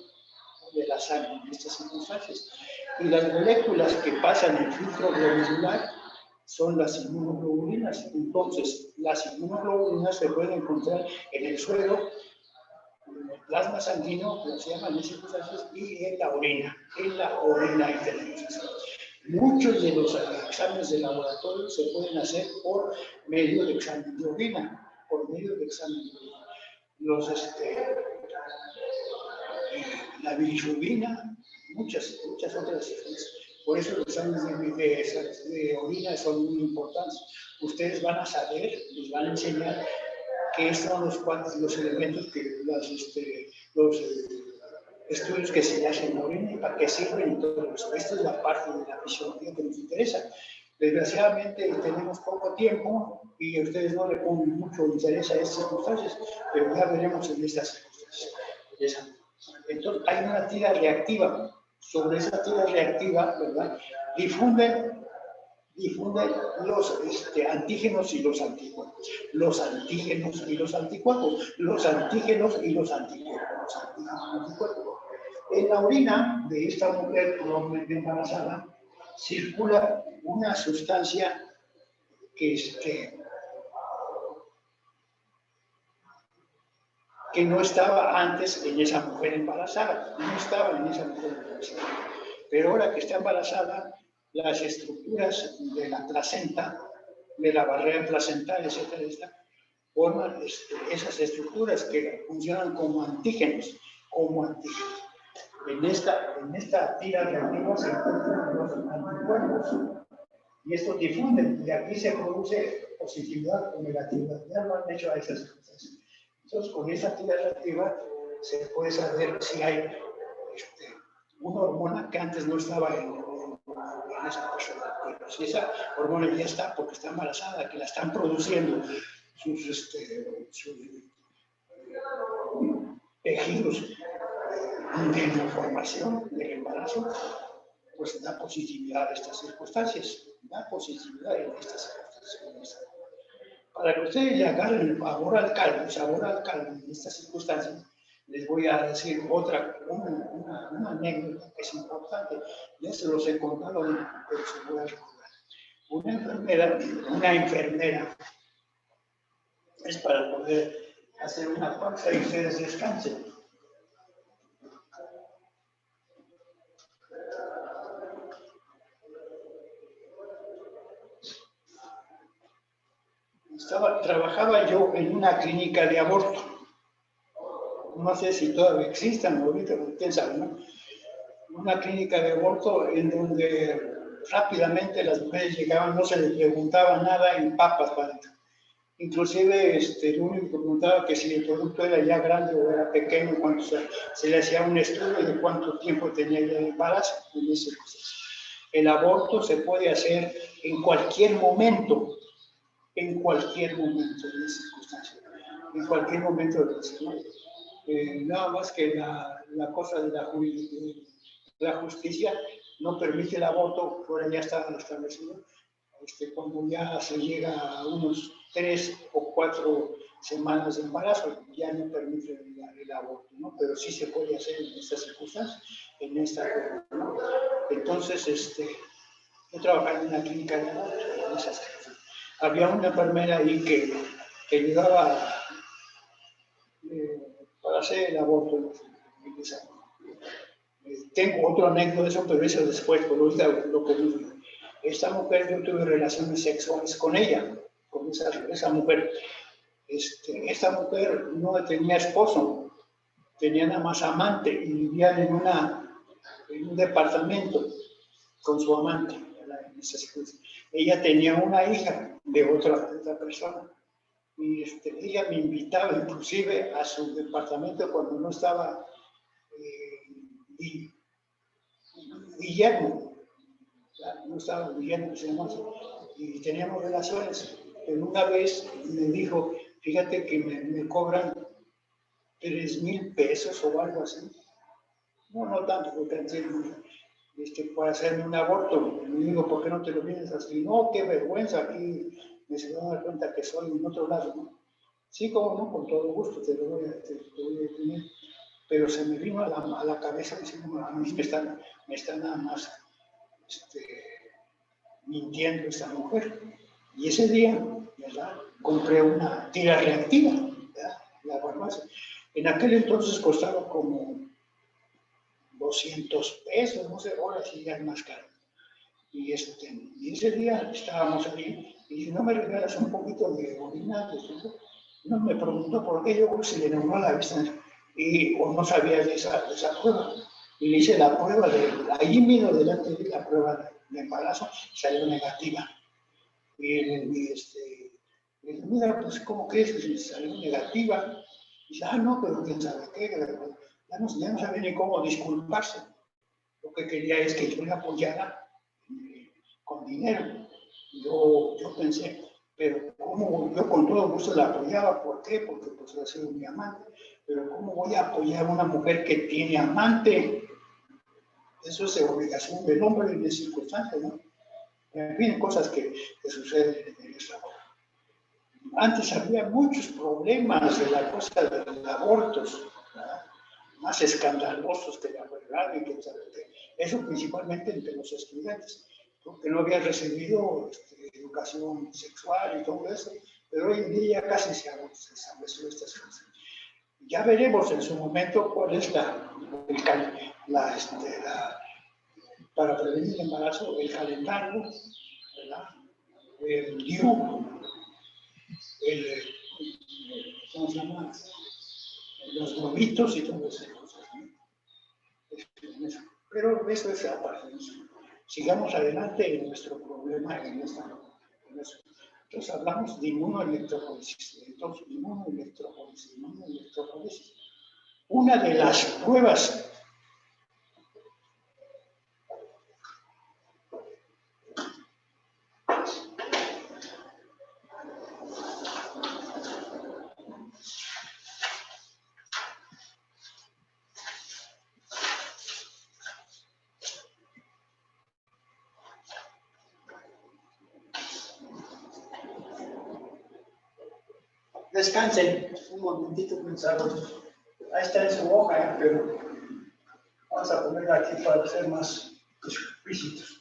de la sangre en estas circunstancias. Y las moléculas que pasan el filtro glomerular son las inmunoglobulinas. Entonces, las inmunoglobulinas se pueden encontrar en el suero, en el plasma sanguíneo, como se llaman en circunstancias, y en la orina. En la orina interna. Muchos de los exámenes de laboratorio se pueden hacer por medio de examen de orina, por medio de examen de orina. La bilirrubina, muchas otras cosas. Por eso los exámenes de orina son muy importantes. Ustedes van a saber, les van a enseñar qué son los elementos que los estudios que se hacen en la orina y para qué sirven y todo eso. Esta es la parte de la fisiología que nos interesa. Desgraciadamente tenemos poco tiempo y a ustedes no le ponen mucho interés a estas circunstancias, pero ya veremos en estas circunstancias. Entonces hay una tira reactiva. Sobre esa tira reactiva, ¿verdad? Difunden los antígenos y los anticuerpos. Los antígenos y los anticuerpos. Los antígenos y los anticuerpos. Los antígenos y los anticuerpos. En la orina de esta mujer probablemente embarazada circula una sustancia que no estaba antes en esa mujer embarazada. No estaba en esa mujer embarazada. Pero ahora que está embarazada, las estructuras de la placenta, de la barrera placental, etcétera, forman esas estructuras que funcionan como antígenos, En esta tira reactiva se encuentran los anticuerpos y estos difunden, y aquí se produce positividad o negatividad. Ya lo han hecho a esas cosas. Entonces, con esa tira reactiva se puede saber si hay una hormona que antes no estaba en esa persona. Pero si esa hormona ya está porque está embarazada, que la están produciendo sus tejidos de información del embarazo, pues da positividad a estas circunstancias. Da positividad en estas circunstancias. Para que ustedes le agarren el sabor al caldo en estas circunstancias, les voy a decir una anécdota que es importante. Ya se los he contado, pero se voy a recordar. Una enfermera, es para poder hacer una pausa y ustedes descansen. Trabajaba yo en una clínica de aborto. No sé si todavía existan ahorita, quién sabe, ¿no? Una clínica de aborto en donde rápidamente las mujeres llegaban, no se les preguntaba nada en papas para adentro. Inclusive lo único que preguntaba que si el producto era ya grande o era pequeño, cuando se le hacía un estudio de cuánto tiempo tenía ya el embarazo. El aborto se puede hacer en cualquier momento de las circunstancias, en cualquier momento de las circunstancias. Nada más que la cosa de la justicia no permite el aborto, fuera ya está establecido, cuando ya se llega a unos 3 o 4 semanas de embarazo, ya no permite el aborto, ¿no? Pero sí se puede hacer en estas circunstancias, ¿no? Entonces, yo trabajaba en una clínica de aborto, en esas circunstancias. Había una enfermera ahí que ayudaba para hacer el aborto. Tengo otro anécdota de eso, pero eso después, por ahorita lo que digo. Esta mujer, yo tuve relaciones sexuales con ella, con esa mujer. Esta mujer no tenía esposo, tenía nada más amante y vivían en un departamento con su amante. Ella tenía una hija de otra persona y ella me invitaba inclusive a su departamento cuando no estaba Guillermo, no estaba Guillermo, y teníamos relaciones. Pero una vez me dijo, fíjate que me cobran 3,000 pesos o algo así. No, no tanto, porque antes para hacerme un aborto. Le digo, ¿por qué no te lo vienes así? No, qué vergüenza, aquí me se van a dar cuenta que soy en otro lado, ¿no? Sí, como no, con todo gusto te lo voy a tener. Pero se me vino a la cabeza diciendo, a mí me están nada más mintiendo esta mujer. Y ese día, ¿verdad? Compré una tira reactiva, ¿verdad? La farmacia. En aquel entonces costaba como 200 pesos, no sé, ahora sí ya es más caro. Y ese día estábamos ahí y dice, ¿no me regalas un poquito de orina? No me preguntó por qué, yo se le neumó la vista o no sabía de esa prueba. Y le hice la prueba, ahí mismo delante de la prueba de embarazo, salió negativa. Y mira, pues, ¿cómo crees que salió negativa? Y dice, no, pero quién sabe qué, ya no sabía ni cómo disculparse. Lo que quería es que yo le apoyara con dinero. Yo pensé, pero ¿cómo? Yo con todo gusto la apoyaba. ¿Por qué? Porque pues ha sido mi amante. Pero ¿cómo voy a apoyar a una mujer que tiene amante? Eso es obligación del hombre en circunstancias, ¿no? En fin, cosas que suceden en esta hora. Antes había muchos problemas de la cosa de los abortos, ¿verdad? Más escandalosos que la verdad y que eso principalmente entre los estudiantes, porque no habían recibido educación sexual y todo eso, pero hoy en día casi se estableció estas cosas. Ya veremos en su momento cuál es para prevenir el embarazo, el calendario, ¿verdad? El DIU, ¿cómo se llama? Los globitos y todas esas cosas, ¿no? Pero eso es aparte. Sigamos adelante en nuestro problema en esta. Entonces hablamos de inmunoelectroforesis. Entonces, inmunoelectroforesis. Una de las pruebas descansen un momentito pensados. Ahí está en su hoja, pero vamos a ponerla aquí para ser más explícitos.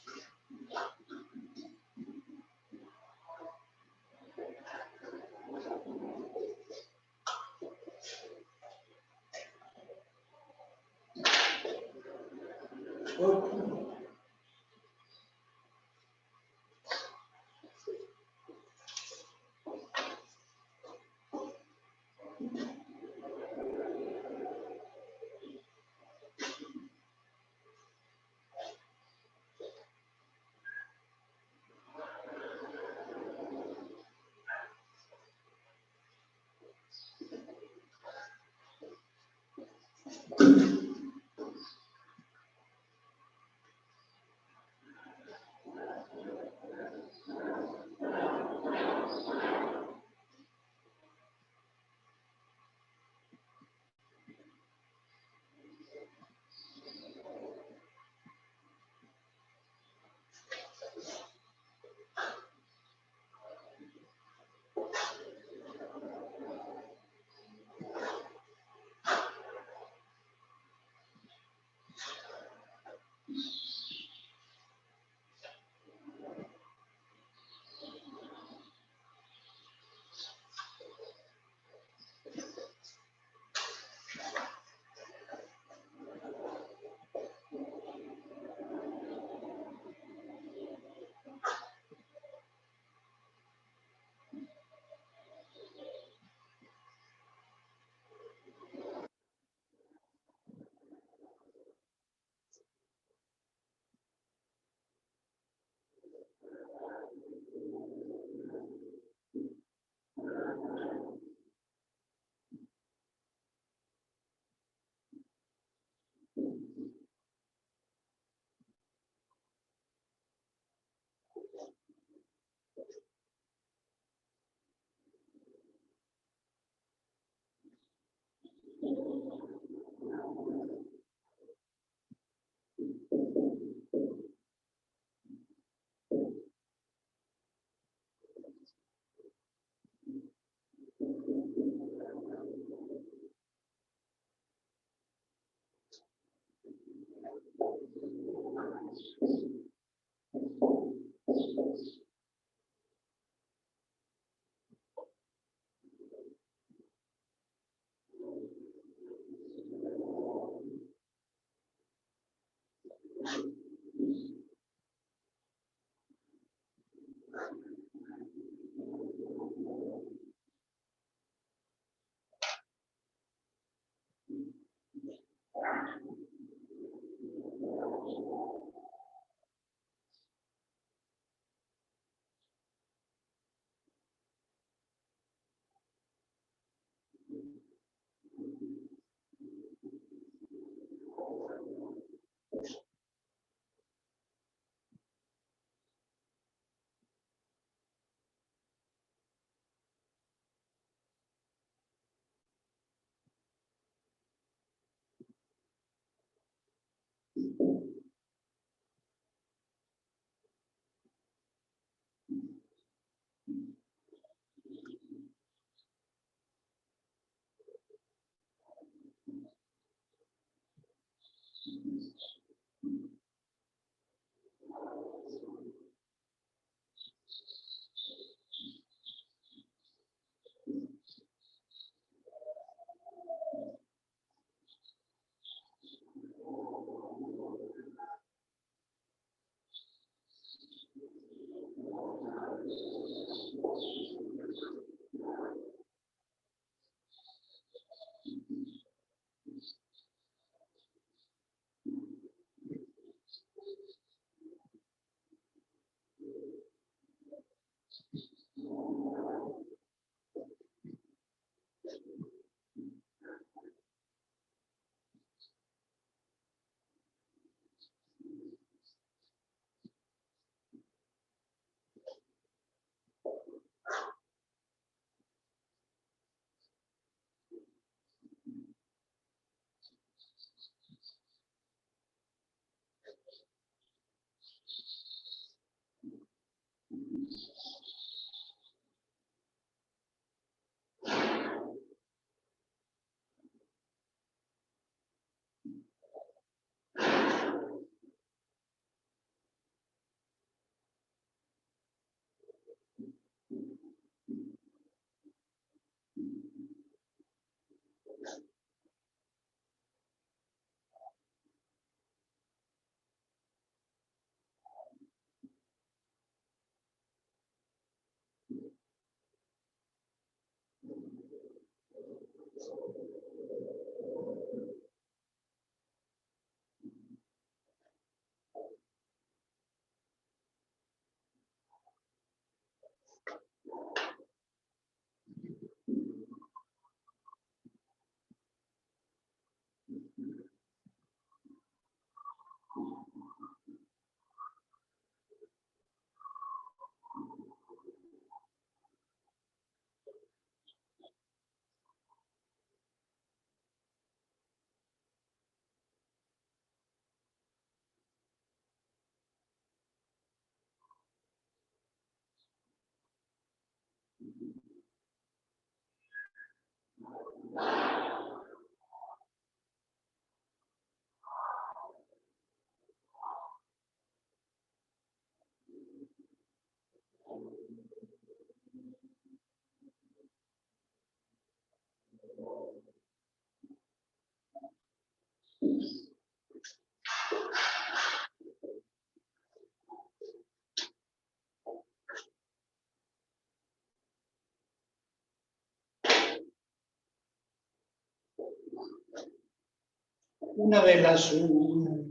Una de las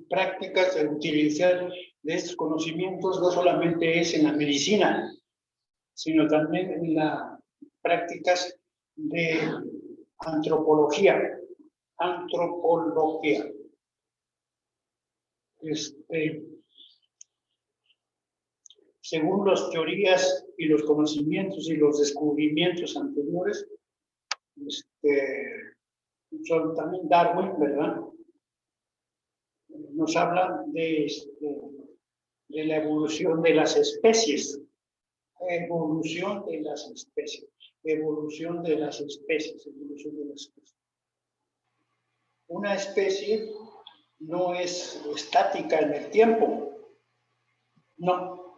prácticas de utilizar de estos conocimientos no solamente es en la medicina, sino también en las prácticas de antropología. Según las teorías y los conocimientos y los descubrimientos anteriores, son también Darwin, ¿verdad? Nos habla de la evolución de las especies. Evolución de las especies. Una especie no es estática en el tiempo, no,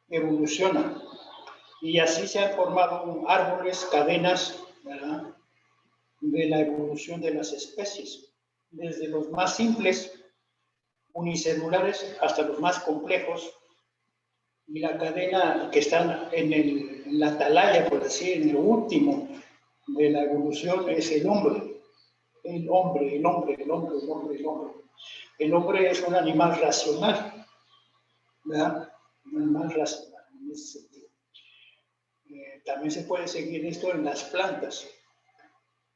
evoluciona. Y así se han formado árboles, cadenas, ¿verdad?, de la evolución de las especies, desde los más simples, unicelulares, hasta los más complejos. Y la cadena que está en la atalaya, por decir, en el último de la evolución, es el hombre. El hombre, el hombre, el hombre, el hombre, el hombre. El hombre es un animal racional, ¿verdad? Un animal racional, en ese sentido. También se puede seguir esto en las plantas.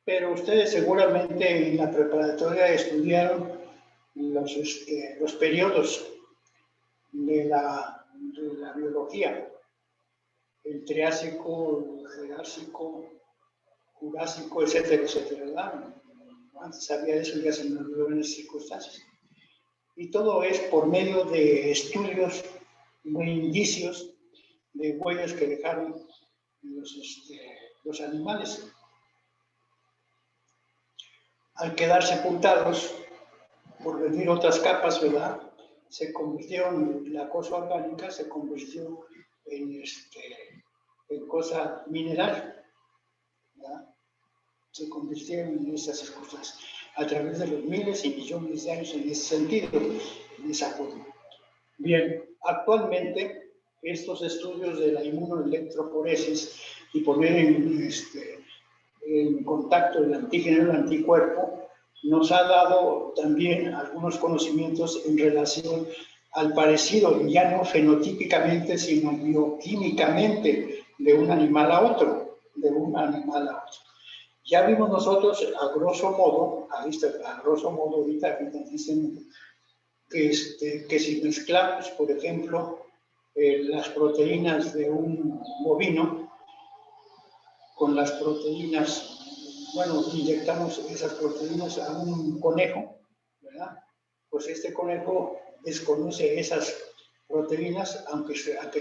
Pero ustedes seguramente en la preparatoria estudiaron los periodos de la biología, el Triásico, el Jurásico, etcétera, etcétera, ¿verdad? Antes sabía eso, ya se me olvidó en las circunstancias. Y todo es por medio de estudios, de indicios, de huellas que dejaron los animales. Al quedar sepultados, por venir otras capas, ¿verdad?, se convirtieron, la cosa orgánica se convirtió en cosa mineral, ¿verdad? Se convirtieron en esas circunstancias a través de los miles y millones de años en ese sentido, en esa forma. Bien, actualmente estos estudios de la inmunoelectroforesis y poner en contacto el antígeno y el anticuerpo nos ha dado también algunos conocimientos en relación al parecido, ya no fenotípicamente, sino bioquímicamente, de un animal a otro, Ya vimos nosotros, a grosso modo, ahorita dicen que si mezclamos, por ejemplo, las proteínas de un bovino con las proteínas, bueno, inyectamos esas proteínas a un conejo, ¿verdad? Pues este conejo desconoce esas proteínas, aunque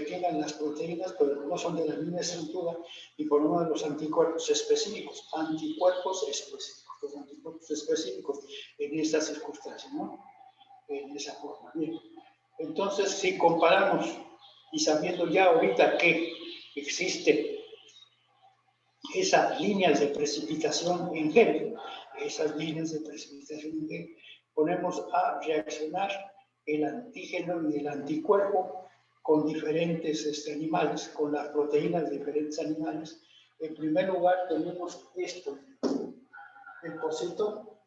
tengan las proteínas, pero no son de la misma estructura, y por uno de los anticuerpos específicos, los anticuerpos específicos en estas circunstancias, ¿no? En esa forma. Bien. Entonces, si comparamos, y sabiendo ya ahorita que existe esas líneas de precipitación en gen, ponemos a reaccionar el antígeno y el anticuerpo con diferentes animales, con las proteínas de diferentes animales. En primer lugar tenemos esto, el pocito,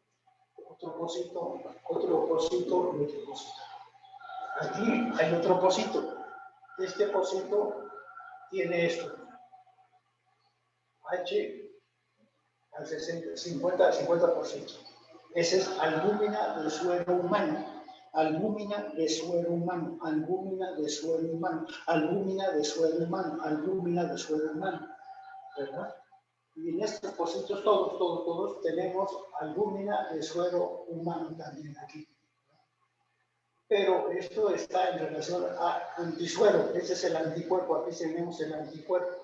otro pocito, otro pocito y otro pocito. Aquí hay otro pocito. Este pocito tiene esto. H al 50%. Esa es albúmina del suero humano. Albúmina de suero humano. Albúmina de suero humano. Albúmina de suero humano. Albúmina de suero humano. ¿Verdad? Y en estos pocitos todos tenemos albúmina de suero humano también aquí. Pero esto está en relación a antisuero. Ese es el anticuerpo. Aquí tenemos el anticuerpo.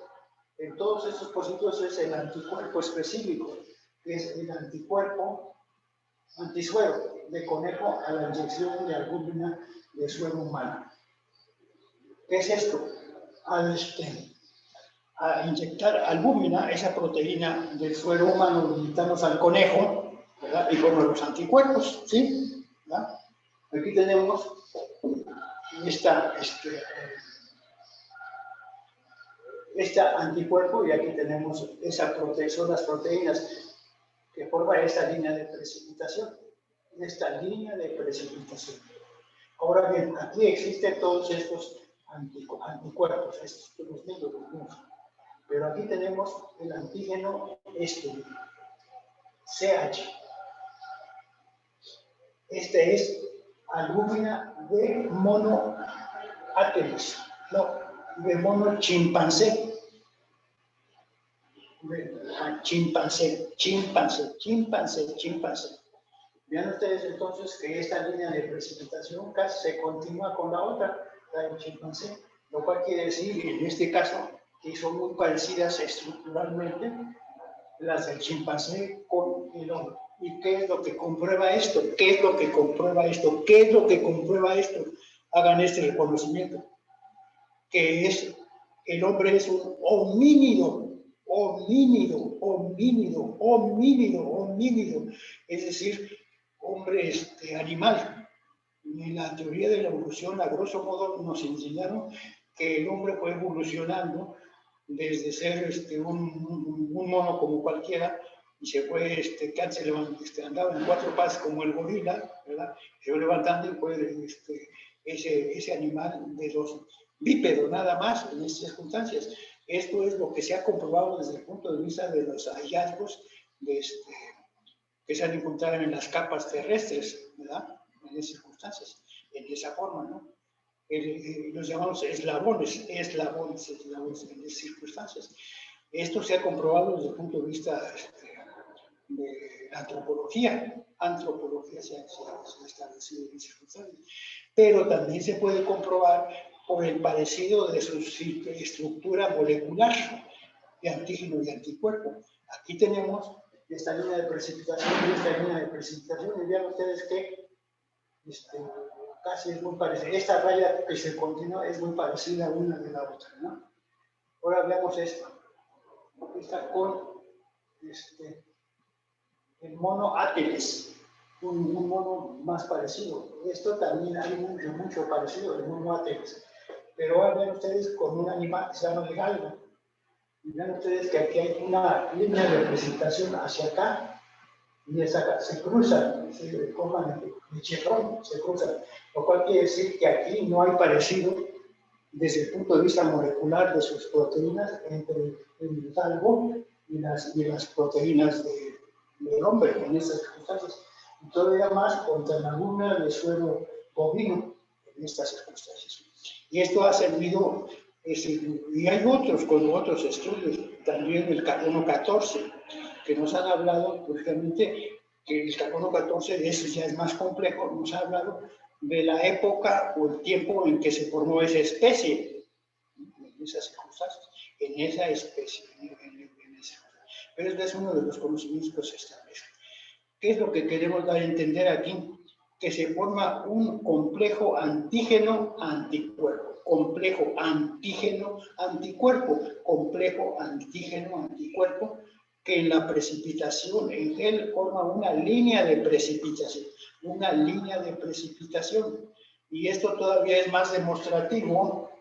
En todos estos pocitos es el anticuerpo específico, que es el anticuerpo antisuero de conejo a la inyección de albúmina de suero humano. ¿Qué es esto? A inyectar albúmina, esa proteína del suero humano, lo inyectamos al conejo, ¿verdad?, y como los anticuerpos, ¿sí? ¿Verdad? Aquí tenemos este anticuerpo, y aquí tenemos son las proteínas que forman esta línea de precipitación. Ahora bien, aquí existen todos estos anticuerpos, estos los mismos. Pero aquí tenemos el antígeno CH. Este es albúmina de mono atelis, no, de mono chimpancé. Chimpancé. Vean ustedes entonces que esta línea de precipitación casi se continúa con la otra, la del chimpancé, lo cual quiere decir, en este caso, que son muy parecidas estructuralmente las del chimpancé con el hombre. ¿Y qué es lo que comprueba esto? ¿Qué es lo que comprueba esto? ¿Qué es lo que comprueba esto? Hagan este reconocimiento, que es, el hombre es un homínido, homínido, homínido, homínido, homínido, es decir, hombre animal. En la teoría de la evolución, a grosso modo, nos enseñaron que el hombre fue evolucionando desde ser un mono como cualquiera, y se fue, que antes andaba en cuatro patas como el gorila, ¿verdad? Se fue levantando y fue ese animal de los bípedos, nada más, en estas circunstancias. Esto es lo que se ha comprobado desde el punto de vista de los hallazgos que se han encontrado en las capas terrestres, ¿verdad? En esas circunstancias, en esa forma, ¿no? Los llamamos eslabones en esas circunstancias. Esto se ha comprobado desde el punto de vista de la antropología. Antropología se ha establecido en circunstancias. Pero también se puede comprobar por el parecido de su estructura molecular de antígeno y anticuerpo. Aquí tenemos esta línea de precipitación y esta línea de precipitación, y vean ustedes que casi es muy parecida. Esta raya que se continúa es muy parecida una de la otra, ¿no? Ahora veamos esta. Esta con el mono Ateles, un mono más parecido. Esto también hay mucho parecido, el mono Ateles. Pero ahora ven ustedes con un animal que se llama el galgo. Y vean ustedes que aquí hay una línea de representación hacia acá y esa acá. Se cruzan, se forman el chevron, se cruzan. Lo cual quiere decir que aquí no hay parecido desde el punto de vista molecular de sus proteínas entre el galgo y las proteínas del hombre en estas circunstancias. Y todavía más contra la luna de suelo bovino en estas circunstancias. Y esto ha servido, y hay otros con otros estudios, también el carbono 14, que nos han hablado, lógicamente, que el carbono 14, de eso ya es más complejo, nos ha hablado de la época o el tiempo en que se formó esa especie, en esas circunstancias, en esa especie, pero este es uno de los conocimientos que se establecen. ¿Qué es lo que queremos dar a entender aquí? Que se forma un complejo antígeno-anticuerpo, complejo antígeno-anticuerpo, complejo antígeno-anticuerpo, que en la precipitación en gel forma una línea de precipitación, y esto todavía es más demostrativo.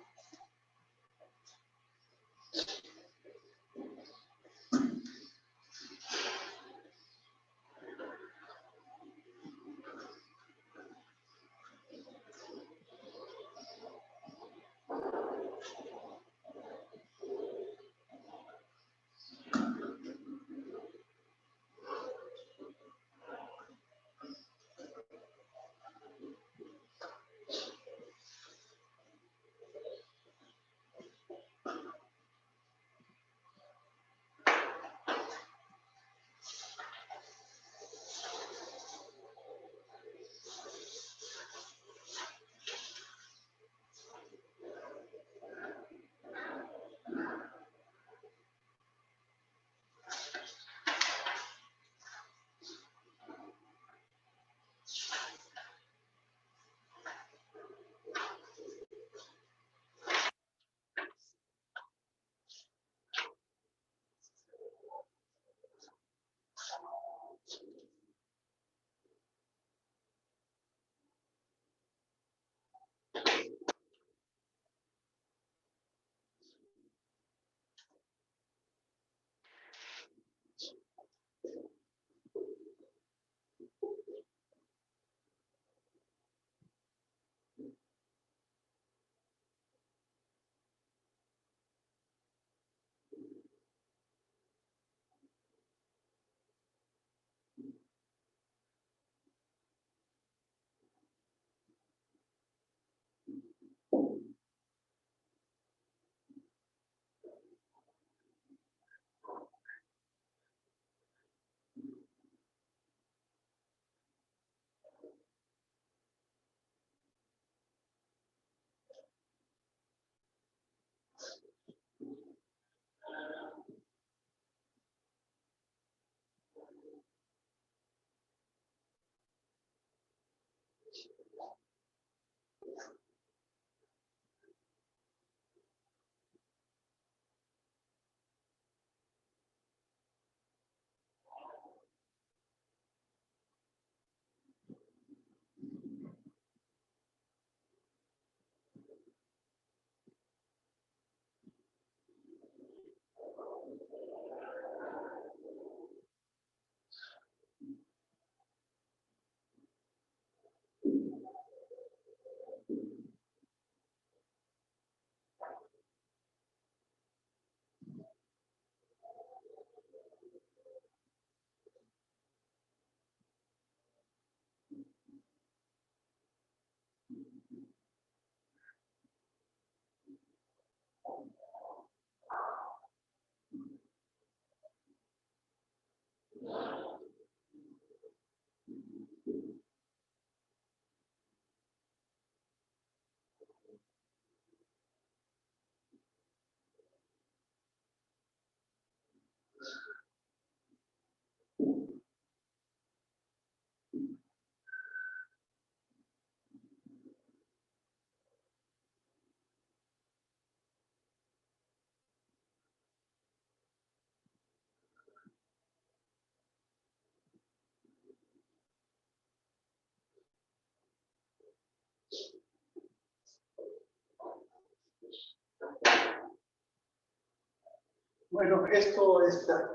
Bueno, esto está.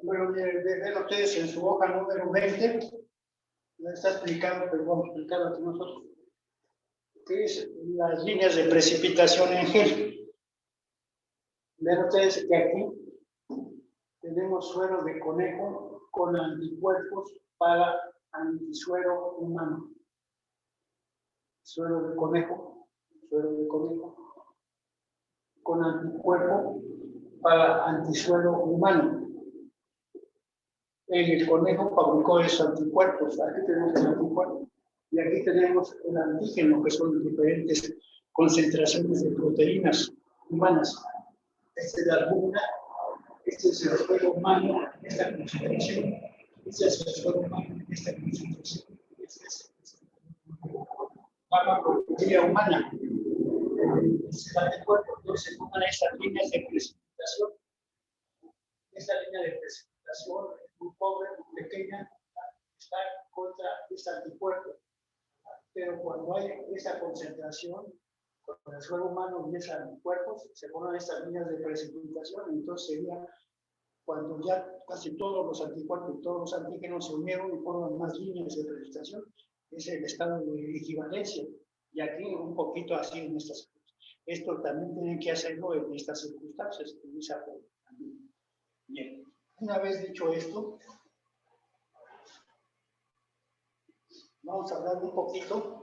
Bueno, ven ustedes en su hoja número 20, no está explicado, pero vamos a explicarlo aquí nosotros, que es las líneas de precipitación en gel. Ven ustedes que aquí tenemos suero de conejo con anticuerpos para antisuero humano. Suero de conejo con anticuerpo para antisuero humano. El conejo fabricó esos anticuerpos. Aquí tenemos el anticuerpo. Y aquí tenemos el antígeno, que son diferentes concentraciones de proteínas humanas. Esta es la albúmina, este es el suelo humano, esta concentración. Este es el suelo humano, esta concentración. Este es la macrobiología humana. Este es el anticuerpo. Entonces, se pongan estas líneas de precipitación. Esta línea de precipitación es muy pobre, muy pequeña, está contra este anticuerpo. Pero cuando hay esa concentración con el suelo humano y esos anticuerpos, se ponen estas líneas de precipitación. Entonces sería cuando ya casi todos los anticuerpos y todos los antígenos se unieron y forman más líneas de precipitación, es el estado de equivalencia. Y aquí un poquito así en estas cosas. Esto también tienen que hacerlo en estas circunstancias, en esa forma. Bien, una vez dicho esto, vamos a hablar un poquito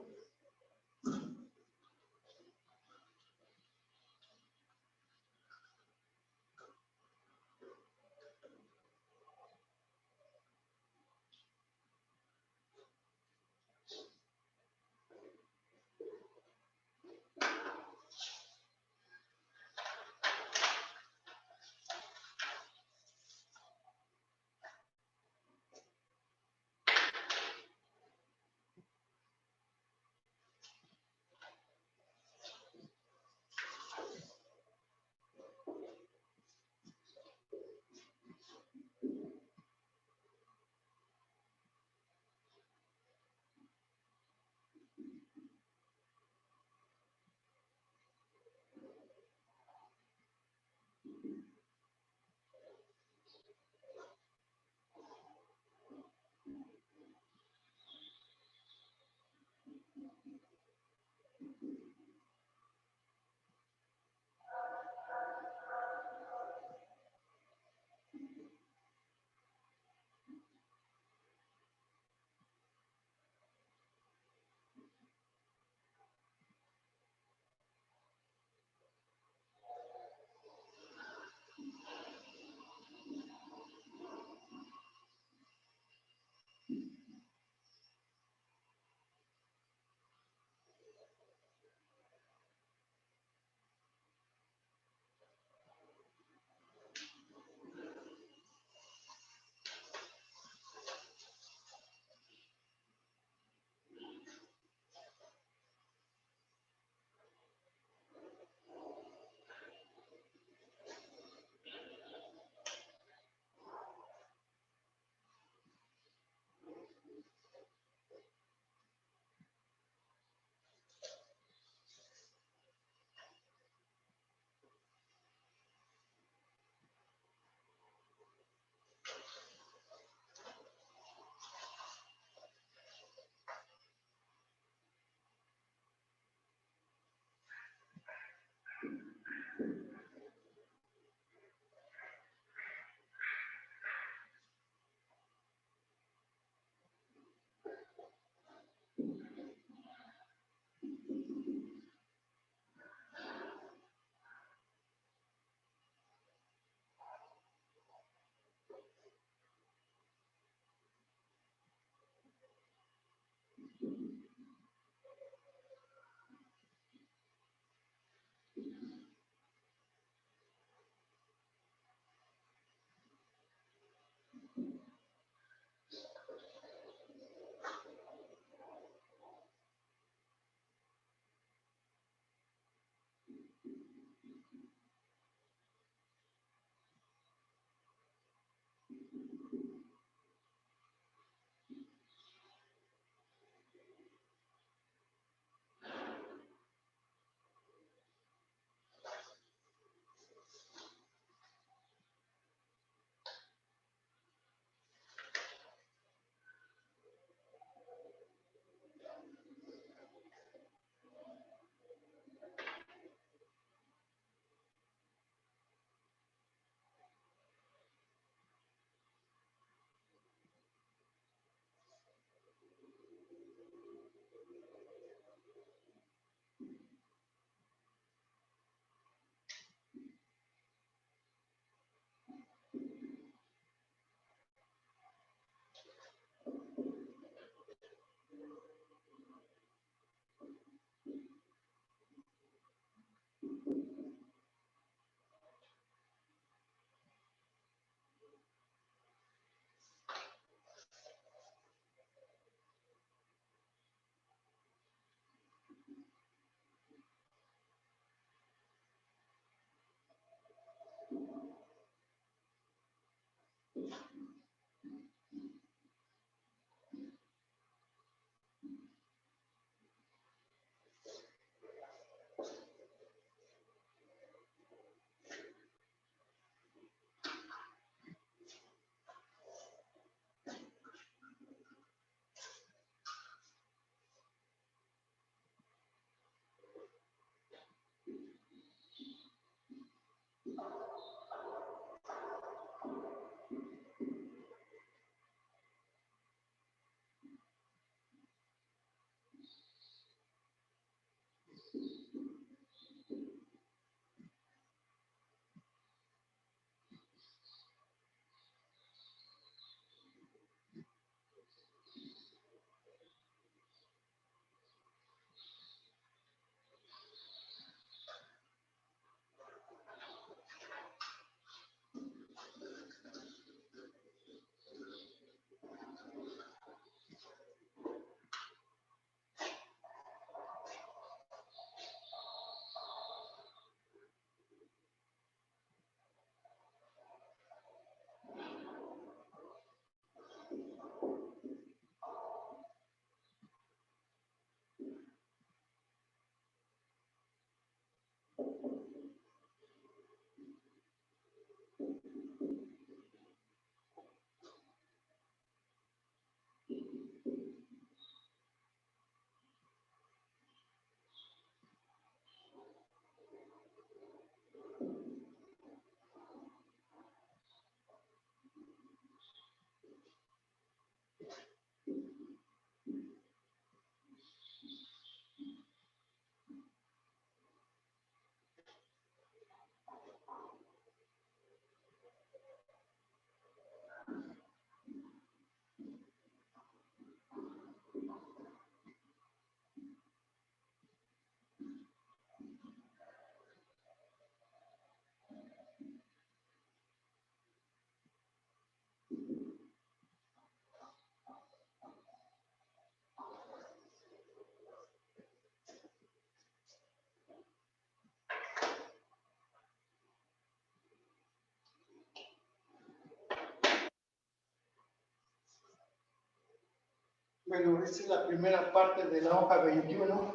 Bueno, esta es la primera parte de la hoja 21,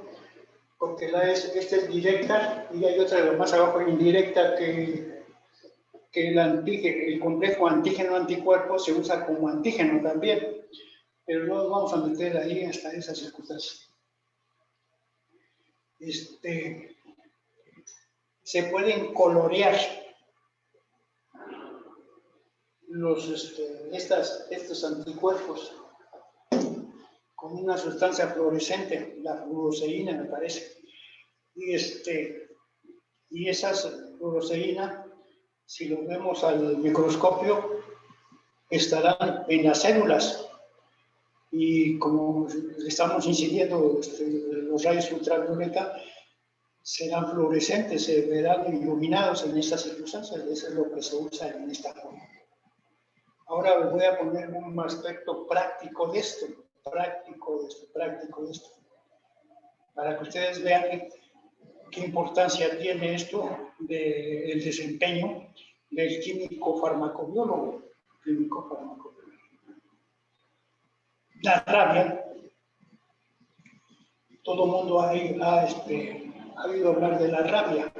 porque esta es directa y hay otra de más abajo indirecta que el complejo antígeno-anticuerpo se usa como antígeno también, pero no nos vamos a meter ahí hasta esas circunstancias. Se pueden colorear estos anticuerpos con una sustancia fluorescente, la fluoresceína me parece. Y esa fluoresceína, si lo vemos al microscopio, estarán en las células. Y como estamos incidiendo los rayos ultravioleta, serán fluorescentes, se verán iluminados en estas circunstancias. Eso es lo que se usa en esta forma. Ahora les voy a poner un aspecto práctico de esto, para que ustedes vean qué importancia tiene esto del desempeño del químico farmacobiólogo. La rabia, todo el mundo ha oído hablar de la rabia.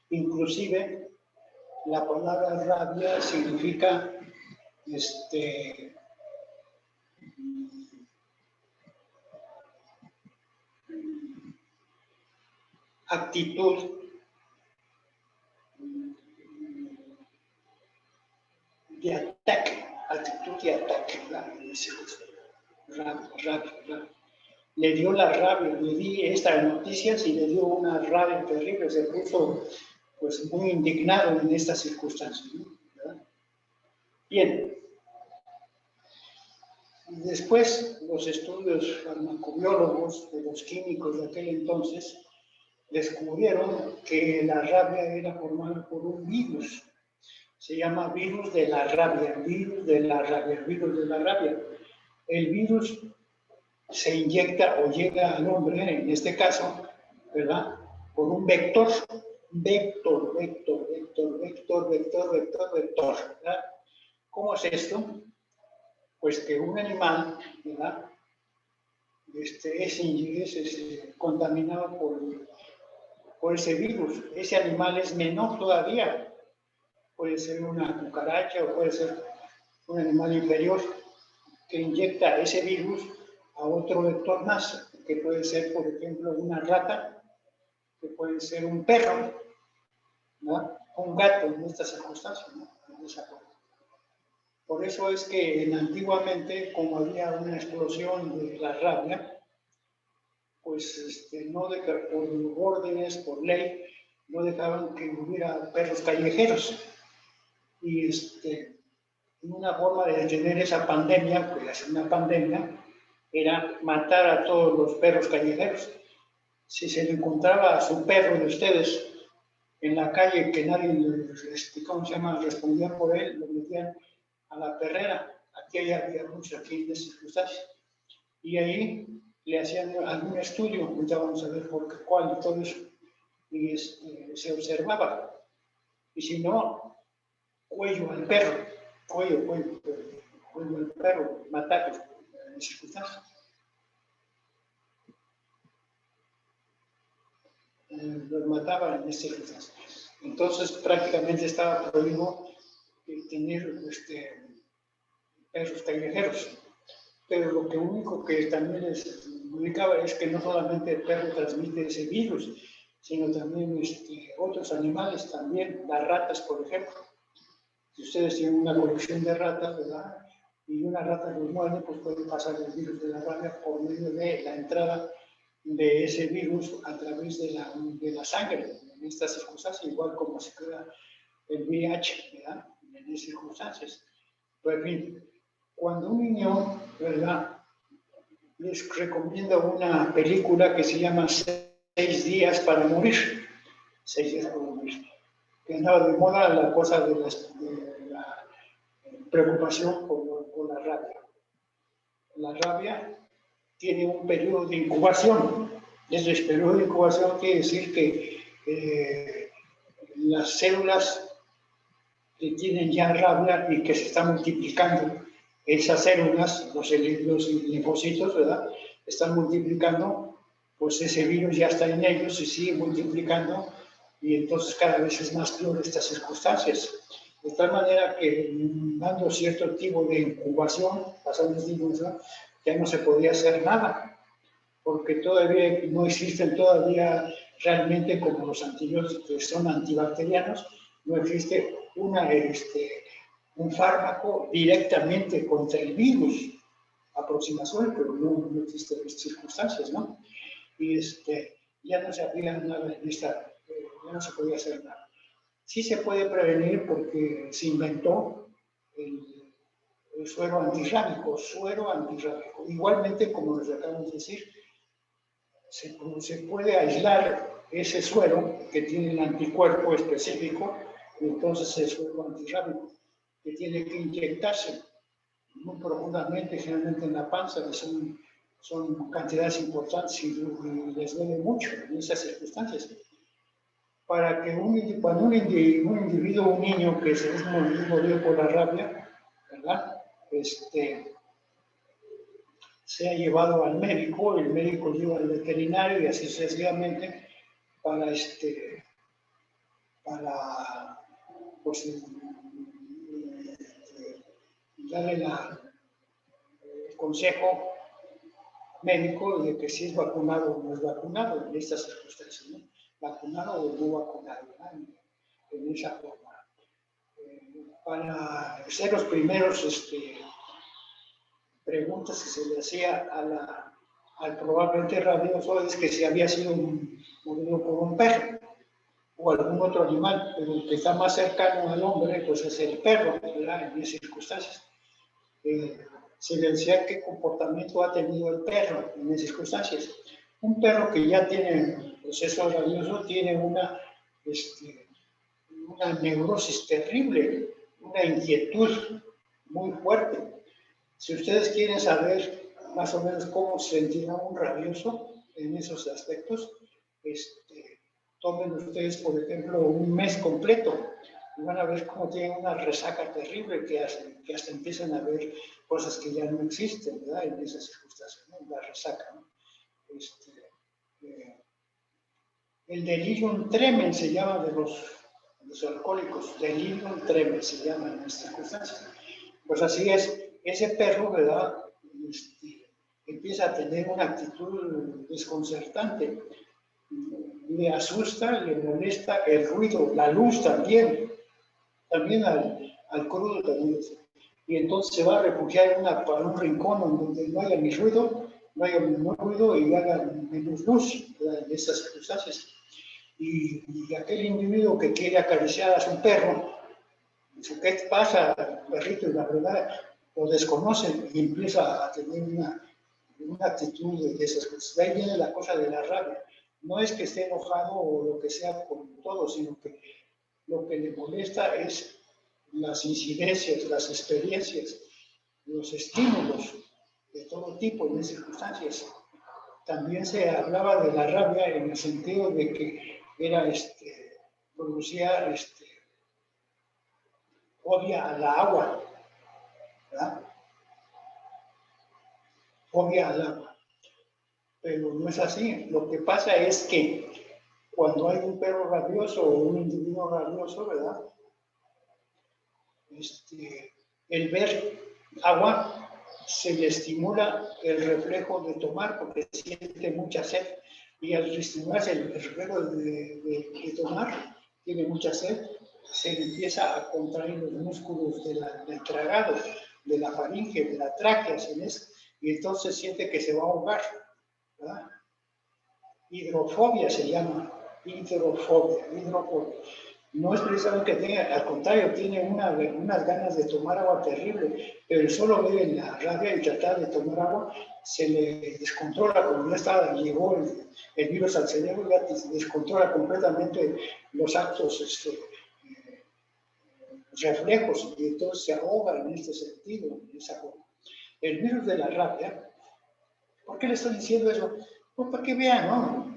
Inclusive, la palabra rabia significa actitud de ataque, rabia. Le dio la rabia, le di estas noticias y le dio una rabia terrible, se puso pues muy indignado en estas circunstancias, ¿no? Bien. Después, los estudios farmacobiólogos de los químicos de aquel entonces descubrieron que la rabia era formada por un virus. Se llama virus de la rabia. El virus se inyecta o llega al hombre, en este caso, ¿verdad? Por un vector, ¿verdad? ¿Cómo es esto? Pues que un animal, ¿verdad? Es contaminado por ese virus. Ese animal es menor todavía. Puede ser una cucaracha o puede ser un animal inferior que inyecta ese virus a otro vector más, que puede ser, por ejemplo, una rata, que puede ser un perro, ¿no? Un gato en estas circunstancias, ¿no? Por eso es que antiguamente, como había una explosión de la rabia, pues por órdenes, por ley, no dejaban que hubiera perros callejeros. Y una forma de detener esa pandemia, pues una pandemia, era matar a todos los perros callejeros. Si se le encontraba a su perro de ustedes en la calle que nadie respondía por él, lo metían a la perrera. Aquí había muchos aquí de circunstancias. Y ahí le hacían algún estudio, vamos a ver por qué, cuál y todo eso. Y se observaba. Y si no, cuello al perro, cuello al perro, matarlo en circunstancias. Los mataban en estas circunstancias. Entonces prácticamente estaba prohibido tener perros callejeros. Pero lo único que también les indicaba es que no solamente el perro transmite ese virus, sino también otros animales también, las ratas, por ejemplo. Si ustedes tienen una colección de ratas, ¿verdad? Y una rata los muerde, pues puede pasar el virus de la rabia por medio de la entrada de ese virus a través de la sangre, en estas circunstancias, igual como se crea el VIH, ¿verdad? En esas circunstancias. Pues en fin, cuando un niño, ¿verdad? Les recomiendo una película que se llama 6 días para morir. 6 días para morir. Que andaba de moda la cosa de la preocupación por la rabia. La rabia tiene un periodo de incubación. Ese periodo de incubación quiere decir que las células que tienen ya rabia y que se están multiplicando esas células, los linfocitos, ¿verdad? Están multiplicando, pues ese virus ya está en ellos y sigue multiplicando, y entonces cada vez es más peor estas circunstancias. De tal manera que dando cierto tipo de incubación, pasando de incubación, ya no se podía hacer nada, porque todavía no existen todavía realmente como los antibióticos que son antibacterianos, no existe un fármaco directamente contra el virus, aproximación, pero no existen estas circunstancias, ¿no? Y ya no se hacía nada ya no se podía hacer nada. Sí se puede prevenir porque se inventó el suero antirrábico, Igualmente, como les acabamos de decir, se puede aislar ese suero que tiene el anticuerpo específico, y entonces el suero antirrábico, que tiene que inyectarse muy profundamente, generalmente en la panza, que son cantidades importantes y les duele mucho en esas circunstancias. Para que cuando un individuo, un niño que se es mordido por la rabia, ¿verdad? Sea llevado al médico, el médico lleva al veterinario y así sucesivamente para, pues, darle el consejo médico de que si es vacunado o no es vacunado en estas circunstancias, ¿no? Vacunado o no vacunado, ¿verdad? En esa forma. Para ser los primeros preguntas que se le hacía al probablemente rabioso es que si había sido mordido por un perro o algún otro animal, pero el que está más cercano al hombre pues es el perro, ¿verdad? En esas circunstancias. Se le decía qué comportamiento ha tenido el perro en esas circunstancias. Un perro que ya tiene proceso rabioso tiene una neurosis terrible, una inquietud muy fuerte. Si ustedes quieren saber más o menos cómo se sentirá un rabioso en esos aspectos, tomen ustedes, por ejemplo, un mes completo y van a ver cómo tienen una resaca terrible que hasta empiezan a ver cosas que ya no existen, ¿verdad? En esas circunstancias, ¿no? La resaca, ¿no? El delirium tremens se llama de los alcohólicos, delirium tremens se llama en estas circunstancias. Pues así es, ese perro, ¿verdad? Empieza a tener una actitud desconcertante, le asusta, le molesta el ruido, la luz también al crudo también. Y entonces se va a refugiar para un rincón donde no haya ni ruido, no haya menor ruido y haga menos luz, ¿verdad? En esas circunstancias. Y aquel individuo que quiere acariciar a su perro, dice, ¿qué pasa, perrito? Y la verdad lo desconocen y empieza a tener una actitud de esas cosas. De ahí viene la cosa de la rabia. No es que esté enojado o lo que sea con todo, sino que lo que le molesta es las incidencias, las experiencias, los estímulos de todo tipo en esas circunstancias. También se hablaba de la rabia en el sentido de que producía fobia a la agua, ¿verdad? Fobia al agua. Pero no es así. Lo que pasa es que cuando hay un perro rabioso o un individuo rabioso, ¿verdad? El ver agua se le estimula el reflejo de tomar porque siente mucha sed y al estimularse el reflejo de tomar, tiene mucha sed, se le empieza a contraer los músculos del tragado, de la faringe, de la tráquea, y entonces siente que se va a ahogar, ¿verdad? Hidrofobia se llama, hidrofobia. No es precisamente que tenga, al contrario, tiene unas ganas de tomar agua terrible, pero solo ve en la rabia y tratar de tomar agua, se le descontrola, como ya llegó el virus al cerebro, ya descontrola completamente los actos reflejos, y entonces se ahoga en este sentido, en esa forma. El virus de la rabia, ¿por qué le estoy diciendo eso? Pues para que vean, ¿no?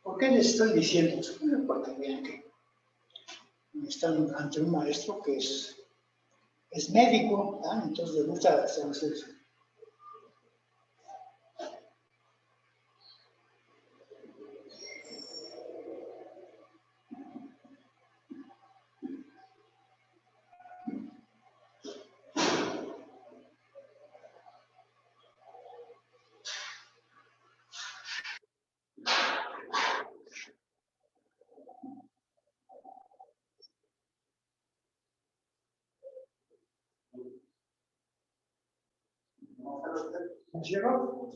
¿Por qué les estoy diciendo eso? Porque vean que están ante un maestro que es médico, ¿verdad? Entonces le gusta hacer. ¿Cierro?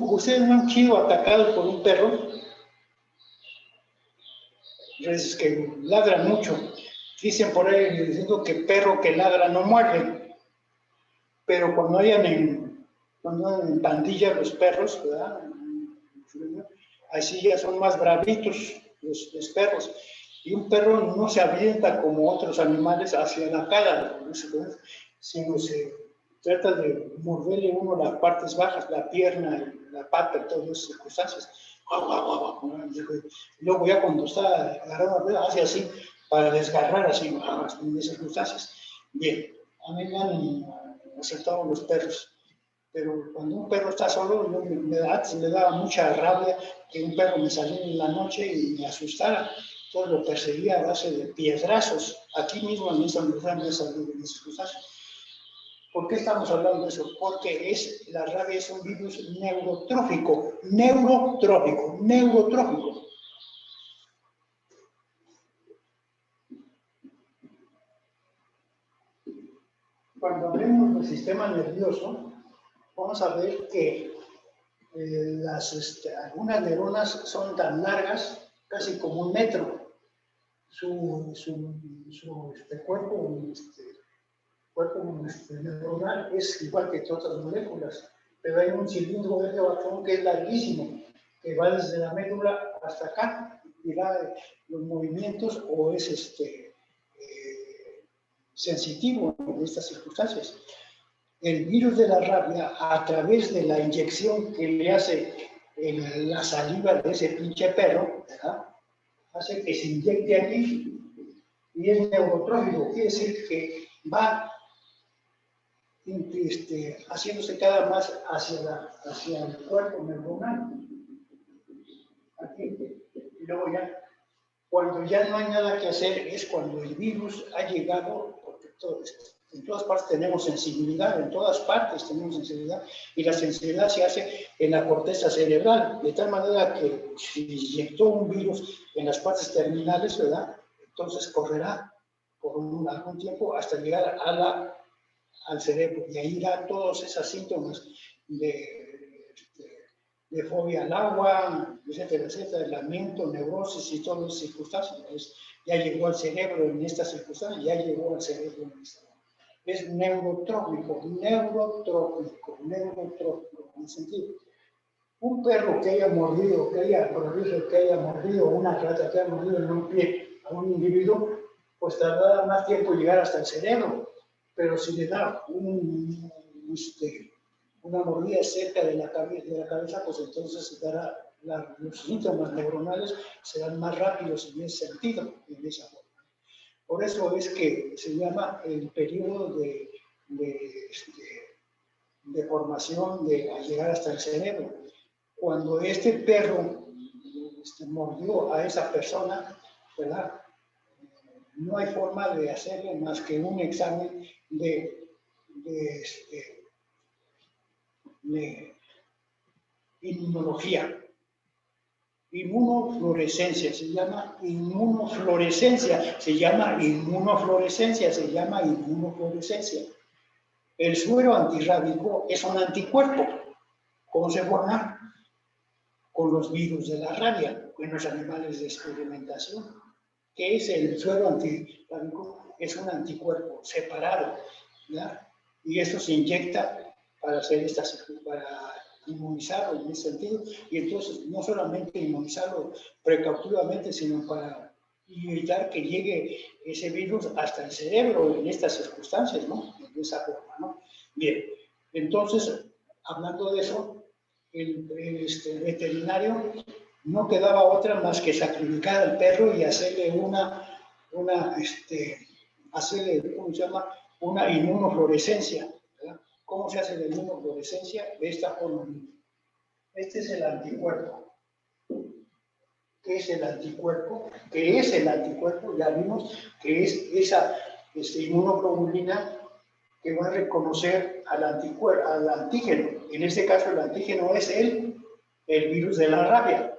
¿Ustedes no han sido atacados por un perro? Es que ladran mucho. Dicen por ahí diciendo que perro que ladra no muerde. Pero cuando hayan en pandilla los perros, ¿verdad? Así ya son más bravitos los perros. Y un perro no se avienta como otros animales hacia la cara, sino se trata de morderle uno las partes bajas, la pierna, la pata, todas esas circunstancias. Luego ya cuando está agarrado, hace así para desgarrar así en esas circunstancias. Bien, a mí me han aceptado los perros, pero cuando un perro está solo, me daba mucha rabia que un perro me saliera en la noche y me asustara. Entonces lo perseguía a base de piedrazos, aquí mismo en esa circunstancia. ¿Por qué estamos hablando de eso? Porque la rabia es un virus neurotrófico. Cuando hablemos del sistema nervioso, vamos a ver que algunas neuronas son tan largas, casi como 1 metro. Su cuerpo neuronal es igual que todas las moléculas, pero hay un cilindro de batón que es larguísimo, que va desde la médula hasta acá, y da los movimientos o es sensitivo en estas circunstancias. El virus de la rabia, a través de la inyección que le hace la saliva de ese pinche perro, ¿verdad?, hace que se inyecte aquí y es neurotrófico, quiere decir que va haciéndose cada más hacia el cuerpo neuronal. Aquí, y luego ya, cuando ya no hay nada que hacer, es cuando el virus ha llegado, porque en todas partes tenemos sensibilidad, y la sensibilidad se hace en la corteza cerebral, de tal manera que si inyectó un virus en las partes terminales, ¿verdad?, entonces correrá por algún tiempo hasta llegar al cerebro, y ahí da todos esos síntomas de fobia al agua, etcétera, etcétera, lamento, neurosis y todas las circunstancias. Ya llegó al cerebro en esta circunstancia, ya llegó al cerebro en esta. Es neurotrópico, en el sentido. Un perro que haya mordido, una rata que haya mordido en un pie a un individuo, pues tardará más tiempo llegar hasta el cerebro. Pero si le da una mordida cerca de la cabeza, pues entonces dará los síntomas neuronales serán más rápidos en ese sentido, en esa forma. Por eso es que se llama el periodo de formación a llegar hasta el cerebro. Cuando este perro mordió a esa persona, ¿verdad?, no hay forma de hacerle más que un examen de inmunología. Inmunofluorescencia, se llama inmunofluorescencia. El suero antirrábico es un anticuerpo. ¿Cómo se forma? Con los virus de la rabia, en los animales de experimentación. ¿Qué es el suero antirrábico? Es un anticuerpo separado, ¿verdad? Y esto se inyecta para inmunizarlo en ese sentido, y entonces no solamente inmunizarlo precautivamente, sino para y evitar que llegue ese virus hasta el cerebro en estas circunstancias, ¿no? De esa forma, ¿no? Bien, entonces, hablando de eso, el veterinario no quedaba otra más que sacrificar al perro y hacerle hacerle, ¿cómo se llama? Una inmunofluorescencia, ¿verdad? ¿Cómo se hace la inmunofluorescencia? De esta forma. Este es el anticuerpo. ¿Qué es el anticuerpo? ¿Qué es el anticuerpo? Ya vimos que es esa inmunoglobulina que va a reconocer al antígeno. En este caso, el antígeno es el virus de la rabia.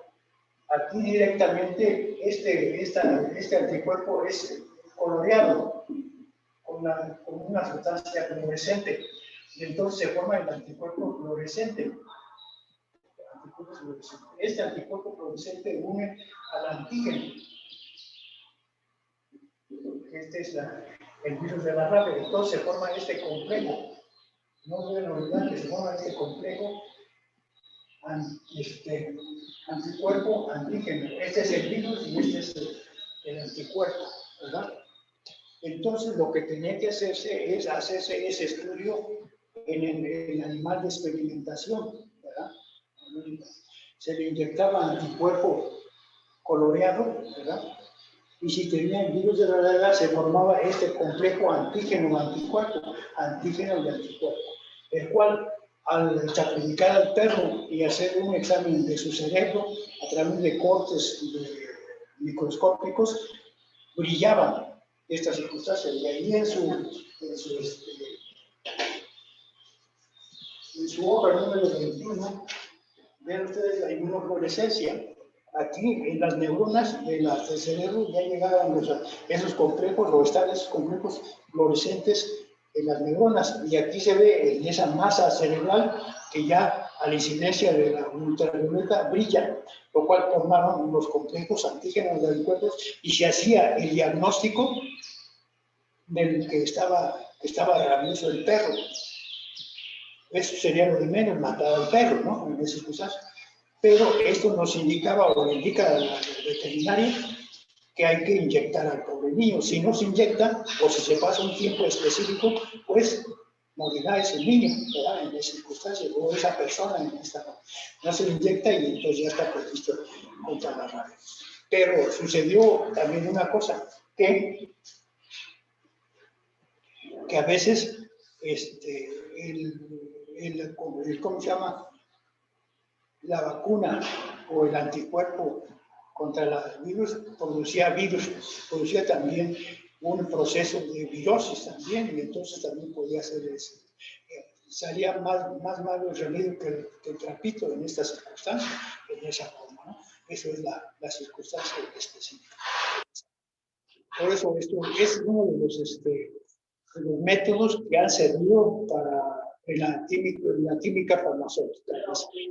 Aquí directamente este anticuerpo es coloreado con una sustancia fluorescente. Y entonces se forma el anticuerpo fluorescente. Este anticuerpo fluorescente une al antígeno. Este es el virus de la rabia. Entonces se forma este complejo. No deben olvidar que se forma este complejo anticuerpo, antígeno. Este es el virus y este es el anticuerpo, ¿verdad? Entonces lo que tenía que hacerse es hacerse ese estudio en el animal de experimentación, ¿verdad? Se le inyectaba anticuerpo coloreado, ¿verdad? Y si tenía el virus de la rabia, se formaba este complejo antígeno-anticuerpo, antígeno y anticuerpo, el cual, al sacrificar al perro y hacer un examen de su cerebro a través de cortes microscópicos, brillaban estas circunstancias. Y ahí en su hoja número 21, ven ustedes la inmunofluorescencia. Aquí en las neuronas del cerebro ya llegaban esos complejos, o están esos complejos fluorescentes en las neuronas. Y aquí se ve en esa masa cerebral que ya a la incidencia de la ultravioleta brilla, lo cual formaron los complejos antígenos de anticuerpos y se hacía el diagnóstico del que estaba rabioso el perro. Eso sería lo de menos, matar al perro, ¿no? En esas cosas. Pero esto nos indicaba o le indica al veterinario que hay que inyectar al pobre niño. Si no se inyecta o si se pasa un tiempo específico, pues morirá ese niño, ¿verdad? En esas circunstancias, o esa persona en esta. No se le inyecta y entonces ya está previsto contra la rabia. Pero sucedió también una cosa, que a veces ¿cómo se llama? La vacuna o el anticuerpo contra el virus producía también un proceso de virosis también, y entonces también podía ser salía más malo el remedio que el trapito en estas circunstancias, en esa forma, ¿no? Eso es la circunstancia específica. Por eso esto es uno de los métodos que han servido para la química farmacéutica,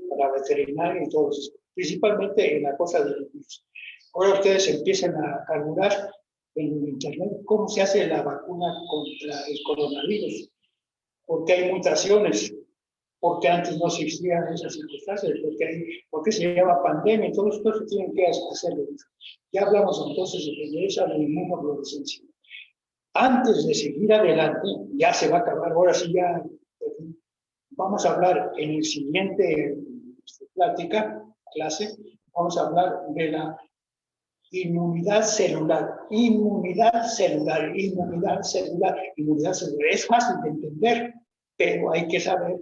para veterinaria y todo eso, principalmente en la cosa de los virus. Ahora ustedes empiezan a calcular en internet cómo se hace la vacuna contra el coronavirus, porque hay mutaciones, porque antes no existían esas circunstancias, porque se llama pandemia, todo esto se tienen que hacerlo. Ya hablamos entonces de esa inmunofluorescencia. Antes de seguir adelante, ya se va a acabar, ahora sí ya vamos a hablar en el siguiente clase, vamos a hablar de la inmunidad celular. Es fácil de entender, pero hay que saber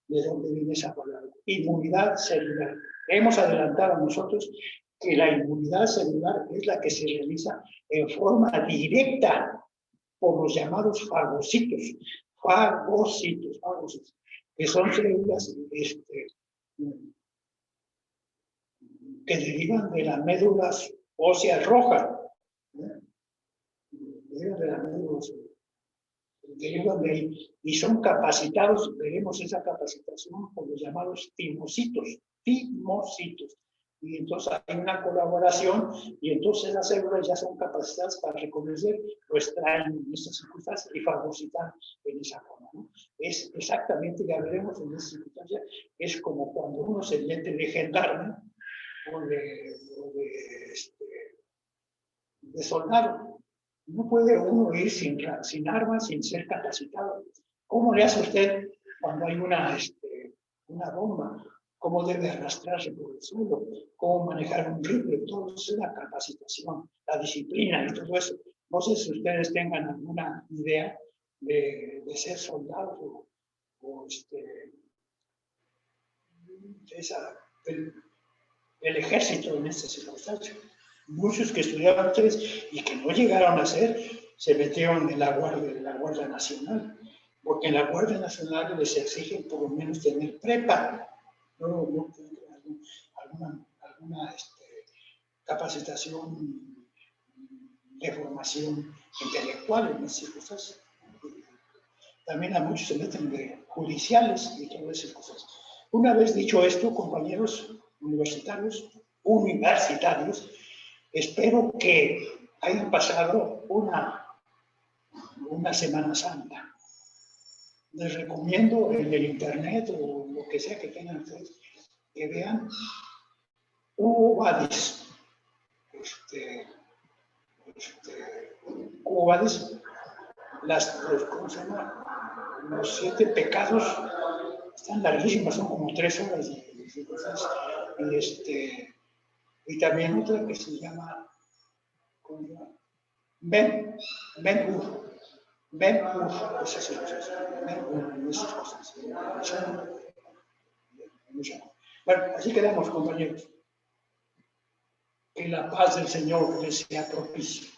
de dónde viene esa palabra. Inmunidad celular. Hemos adelantado nosotros que la inmunidad celular es la que se realiza en forma directa por los llamados fagocitos, que son células que derivan de las médulas óseas rojas, derivan de ahí, y son capacitados, veremos esa capacitación por los llamados timocitos, y entonces hay una colaboración y entonces las células ya son capacitadas para reconocer lo extraño en estas circunstancias y fagocitar en esa forma, ¿no? Es exactamente, ya veremos en esta circunstancia, es como cuando uno se mete de gendarme o de de soldado. No puede uno ir sin armas, sin ser capacitado. ¿Cómo le hace usted cuando hay una bomba? ¿Cómo debe arrastrarse por el suelo? ¿Cómo manejar un rifle? Todo eso es la capacitación, la disciplina y todo eso. No sé si ustedes tengan alguna idea de ser soldados o del ejército en estas circunstancias. Muchos que estudiaban ustedes y que no llegaron a ser, se metieron en la Guardia Nacional, porque en la Guardia Nacional les exigen por lo menos tener prepa, alguna capacitación de formación intelectual en esas cosas. También a muchos se meten de judiciales y todas esas cosas. Una vez dicho esto, compañeros universitarios, espero que hayan pasado una Semana Santa. Les recomiendo en el internet o lo que sea que tengan ustedes, que vean Hugo Vades. Hugo Vades, ¿cómo se llama? Los 7 pecados están larguísimas, son como 3 horas de cosas. Y también otra que se llama Ben Hur. Ben Hur, esas cosas. Bueno, así quedamos, compañeros. Que la paz del Señor les sea propicia.